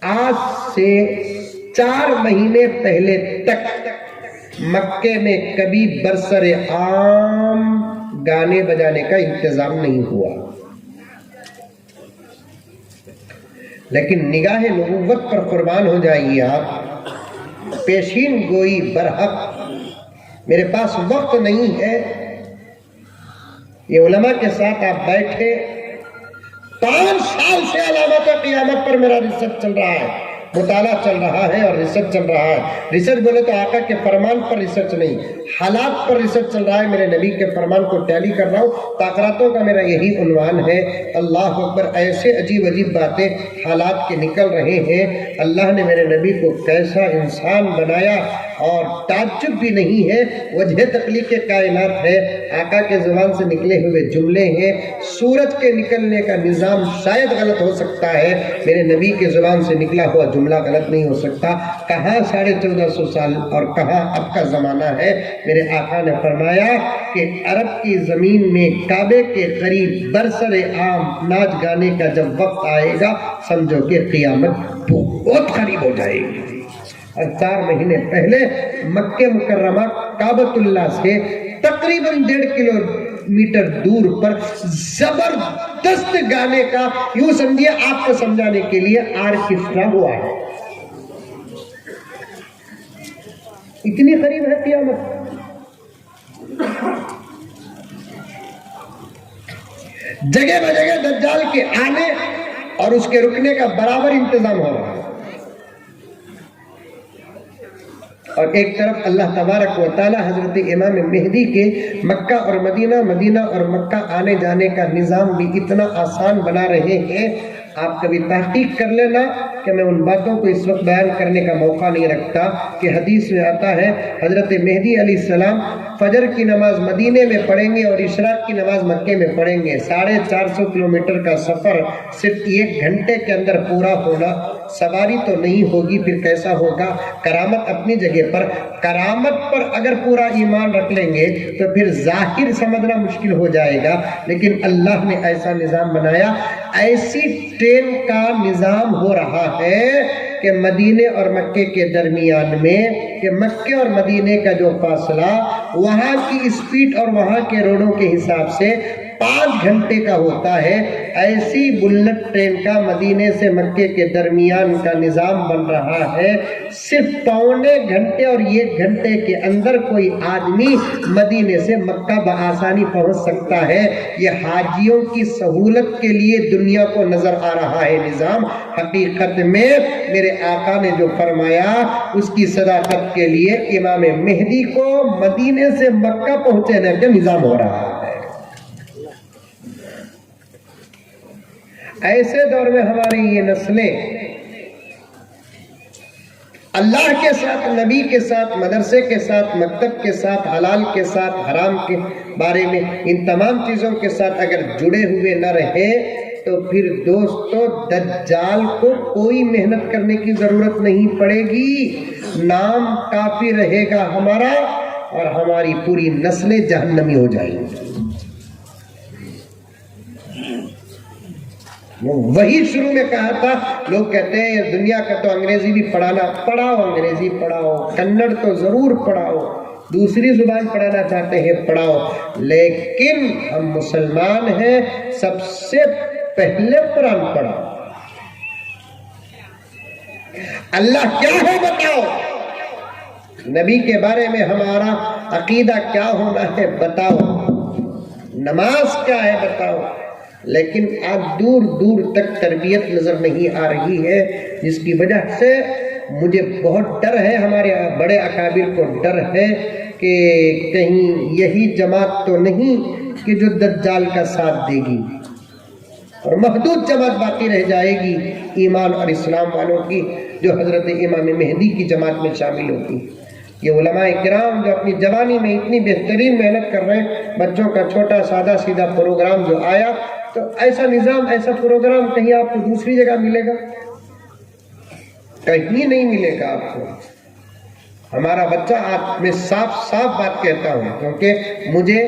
آج سے 4 مہینے پہلے تک مکے میں کبھی برسر عام گانے بجانے کا انتظام نہیں ہوا. لیکن نگاہ نبوت پر قربان ہو جائیے آپ، پیشین گوئی برحق. میرے پاس وقت نہیں ہے، یہ علماء کے ساتھ آپ بیٹھے. 5 سال سے علامات قیامت پر میرا ریسرچ چل رہا ہے، مطالعہ چل رہا ہے اور ریسرچ چل رہا ہے. ریسرچ بولے تو آقا کے فرمان پر ریسرچ نہیں، حالات پر ریسرچ چل رہا ہے. میرے نبی کے فرمان کو ٹیلی کر رہا ہوں. تاقراتوں کا میرا یہی عنوان ہے. اللہ اکبر، ایسے عجیب عجیب باتیں حالات کے نکل رہے ہیں. اللہ نے میرے نبی کو کیسا انسان بنایا، اور تعجب بھی نہیں ہے، وجہ تخلیق کائنات ہے. آقا کے زبان سے نکلے ہوئے جملے ہیں. سورج کے نکلنے کا نظام شاید غلط ہو سکتا ہے، میرے نبی کے زبان سے نکلا ہوا جملہ غلط نہیں ہو سکتا. کہاں 1450 سال اور کہاں اب کا زمانہ ہے. میرے آقا نے فرمایا کہ عرب کی زمین میں کعبے کے قریب برسر عام ناچ گانے کا جب وقت آئے گا سمجھو کہ قیامت بہت قریب ہو جائے گی. اور 4 مہینے پہلے مکہ مکرمہ کعبۃ اللہ سے تقریباً 1.5 کلومیٹر دور پر زبردست گانے کا، یوں سمجھیے آپ کو سمجھانے کے لیے، آرکیسٹرا ہوا ہے. اتنی قریب ہے قیامت. جگہ بجگہ دجال کے آنے اور اس کے رکنے کا برابر انتظام ہو رہا ہے. اور ایک طرف اللہ تبارک و تعالی حضرت امام مہدی کے مکہ اور مدینہ، مدینہ اور مکہ آنے جانے کا نظام بھی اتنا آسان بنا رہے ہیں. آپ کبھی تحقیق کر لینا کہ میں ان باتوں کو اس وقت بیان کرنے کا موقع نہیں رکھتا کہ حدیث میں آتا ہے حضرت مہدی علیہ السلام فجر کی نماز مدینے میں پڑھیں گے اور اشراق کی نماز مکے میں پڑھیں گے. 450 کلومیٹر کا سفر صرف 1 گھنٹے کے اندر پورا ہونا. سواری تو نہیں ہوگی، پھر کیسا ہوگا؟ کرامت اپنی جگہ پر. کرامت پر اگر پورا ایمان رکھ لیں گے تو پھر ظاہر سمجھنا مشکل ہو جائے گا، لیکن اللہ نے ایسا نظام بنایا، ایسی ٹرین کا نظام ہو رہا ہے کہ مدینے اور مکے کے درمیان میں، کہ مکے اور مدینے کا جو فاصلہ وہاں کی اسپیڈ اور وہاں کے روڈوں کے حساب سے 5 گھنٹے کا ہوتا ہے، ایسی بلٹ ٹرین کا مدینے سے مکے کے درمیان کا نظام بن رہا ہے. صرف 1.25 گھنٹے اور 1 گھنٹے کے اندر کوئی آدمی مدینے سے مکہ بآسانی پہنچ سکتا ہے. یہ حاجیوں کی سہولت کے لیے دنیا کو نظر آ رہا ہے نظام. حقیقت میں میرے آقا نے جو فرمایا اس کی صداقت کے لیے امام مہدی کو مدینے سے مکہ پہنچنے کا نظام ہو رہا ہے. ایسے دور میں ہماری یہ نسلیں اللہ کے ساتھ، نبی کے ساتھ، مدرسے کے ساتھ، مکتب کے ساتھ، حلال کے ساتھ، حرام کے بارے میں، ان تمام چیزوں کے ساتھ اگر جڑے ہوئے نہ رہے تو پھر دوستو دجال کو کوئی محنت کرنے کی ضرورت نہیں پڑے گی. نام کافی رہے گا ہمارا اور ہماری پوری نسلیں جہنمی ہو جائیں گی. وہی شروع میں کہا تھا. لوگ کہتے ہیں دنیا کا تو انگریزی بھی پڑھانا، پڑھاؤ، انگریزی پڑھاؤ، کنڑ تو ضرور پڑھاؤ، دوسری زبان پڑھانا چاہتے ہیں پڑھاؤ، لیکن ہم مسلمان ہیں، سب سے پہلے قرآن پڑھاؤ. اللہ کیا ہے بتاؤ، نبی کے بارے میں ہمارا عقیدہ کیا ہونا ہے بتاؤ، نماز کیا ہے بتاؤ. لیکن آج دور دور تک تربیت نظر نہیں آ رہی ہے، جس کی وجہ سے مجھے بہت ڈر ہے، ہمارے بڑے اکابر کو ڈر ہے کہ کہیں یہی جماعت تو نہیں کہ جو دجال کا ساتھ دے گی اور محدود جماعت باقی رہ جائے گی ایمان اور اسلام والوں کی، جو حضرت امام مہدی کی جماعت میں شامل ہوگی. یہ علماء کرام جو اپنی جوانی میں اتنی بہترین محنت کر رہے ہیں، بچوں کا چھوٹا سادہ سیدھا پروگرام جو آیا، تو ایسا نظام، ایسا پروگرام کہیں آپ کو دوسری جگہ ملے گا؟ کہیں نہیں ملے گا آپ کو. ہمارا بچہ آج میں صاف صاف بات کہتا ہوں، کیونکہ مجھے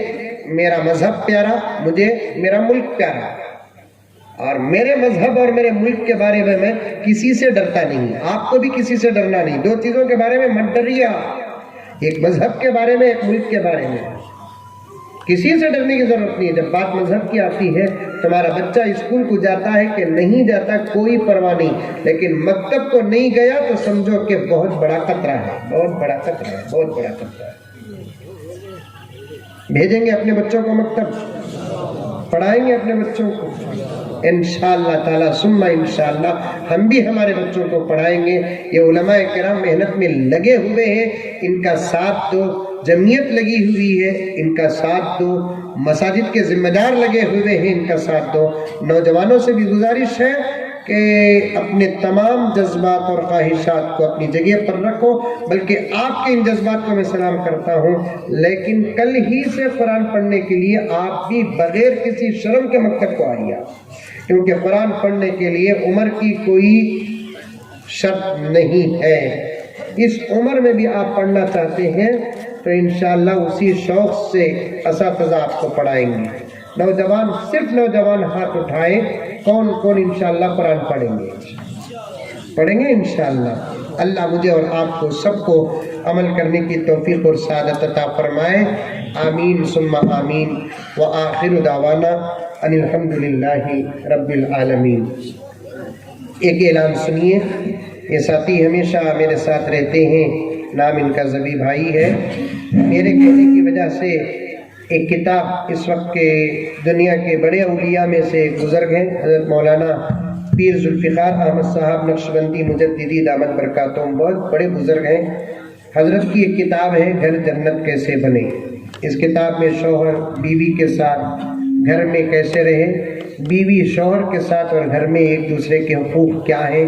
میرا مذہب پیارا، مجھے میرا ملک پیارا، اور میرے مذہب اور میرے ملک کے بارے میں میں کسی سے ڈرتا نہیں. آپ کو بھی کسی سے ڈرنا نہیں. 2 چیزوں کے بارے میں مت ڈریے آپ، ایک مذہب کے بارے میں، ایک ملک کے بارے میں. کسی سے ڈرنے کی ضرورت نہیں ہے. جب بات مذہب کی آتی ہے، تمہارا بچہ اسکول کو جاتا ہے کہ نہیں جاتا کوئی پرواہ نہیں، لیکن مکتب کو نہیں گیا تو سمجھو کہ بہت بڑا خطرہ ہے، بہت بڑا خطرہ ہے، بہت بڑا خطرہ ہے. بھیجیں گے اپنے بچوں کو مکتب، پڑھائیں گے اپنے بچوں کو انشاءاللہ تعالی، ثم انشاءاللہ ہم بھی ہمارے بچوں کو پڑھائیں گے. یہ علماء کرام محنت میں لگے ہوئے ہیں، ان کا ساتھ دو. جمعیت لگی ہوئی ہے، ان کا ساتھ دو. مساجد کے ذمہ دار لگے ہوئے ہیں، ان کا ساتھ دو. نوجوانوں سے بھی گزارش ہے کہ اپنے تمام جذبات اور خواہشات کو اپنی جگہ پر رکھو، بلکہ آپ کے ان جذبات کو میں سلام کرتا ہوں، لیکن کل ہی سے قرآن پڑھنے کے لیے آپ بھی بغیر کسی شرم کے مکتب کو آئیے، کیونکہ قرآن پڑھنے کے لیے عمر کی کوئی شرط نہیں ہے. اس عمر میں بھی آپ پڑھنا چاہتے ہیں تو انشاءاللہ اسی شوق سے اساتذہ آپ کو پڑھائیں گے. نوجوان، صرف نوجوان ہاتھ اٹھائیں، کون کون انشاءاللہ قرآن پڑھیں گے؟ پڑھیں گے انشاءاللہ. اللہ مجھے اور آپ کو سب کو عمل کرنے کی توفیق اور سعادت عطا فرمائے. آمین ثم آمین. وآخر دعوانا ان الحمدللہ رب العالمین. ایک اعلان سنیے. یہ ساتھی ہمیشہ میرے ساتھ رہتے ہیں، نام ان کا زبی بھائی ہے. میرے کہنے کی وجہ سے ایک کتاب اس وقت کے دنیا کے بڑے اولیاء میں سے بزرگ ہیں حضرت مولانا پیر ذوالفقار احمد صاحب نقشبندی مجددی دامت برکاتہم، بہت بڑے بزرگ ہیں. حضرت کی ایک کتاب ہے گھر جنت کیسے بنے. اس کتاب میں شوہر بیوی کے ساتھ گھر میں کیسے رہے، بیوی شوہر کے ساتھ اور گھر میں ایک دوسرے کے حقوق کیا ہیں،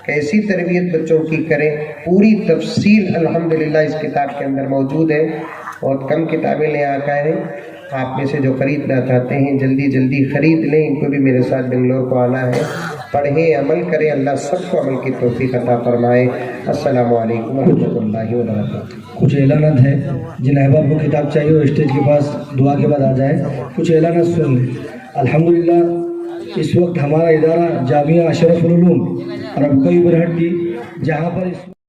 کیسی تربیت بچوں کی کریں، پوری تفصیل الحمدللہ اس کتاب کے اندر موجود ہے. بہت کم کتابیں لے آتا ہے. آپ میں سے جو خریدنا چاہتے ہیں جلدی جلدی خرید لیں. ان کو بھی میرے ساتھ بنگلور کو آنا ہے. پڑھیں، عمل کریں. اللہ سب کو عمل کی توفیق عطا فرمائے. السلام علیکم ورحمۃ اللہ وبرکاتہ. کچھ اعلانات ہیں، جن احباب کو کتاب چاہیے وہ اسٹیج کے پاس دعا کے بعد آ جائے. کچھ اعلانات سن لیں. الحمدللہ اس وقت ہمارا ادارہ جامعہ اشرف العلوم اور ابو قیوم برہٹ کی، جہاں پر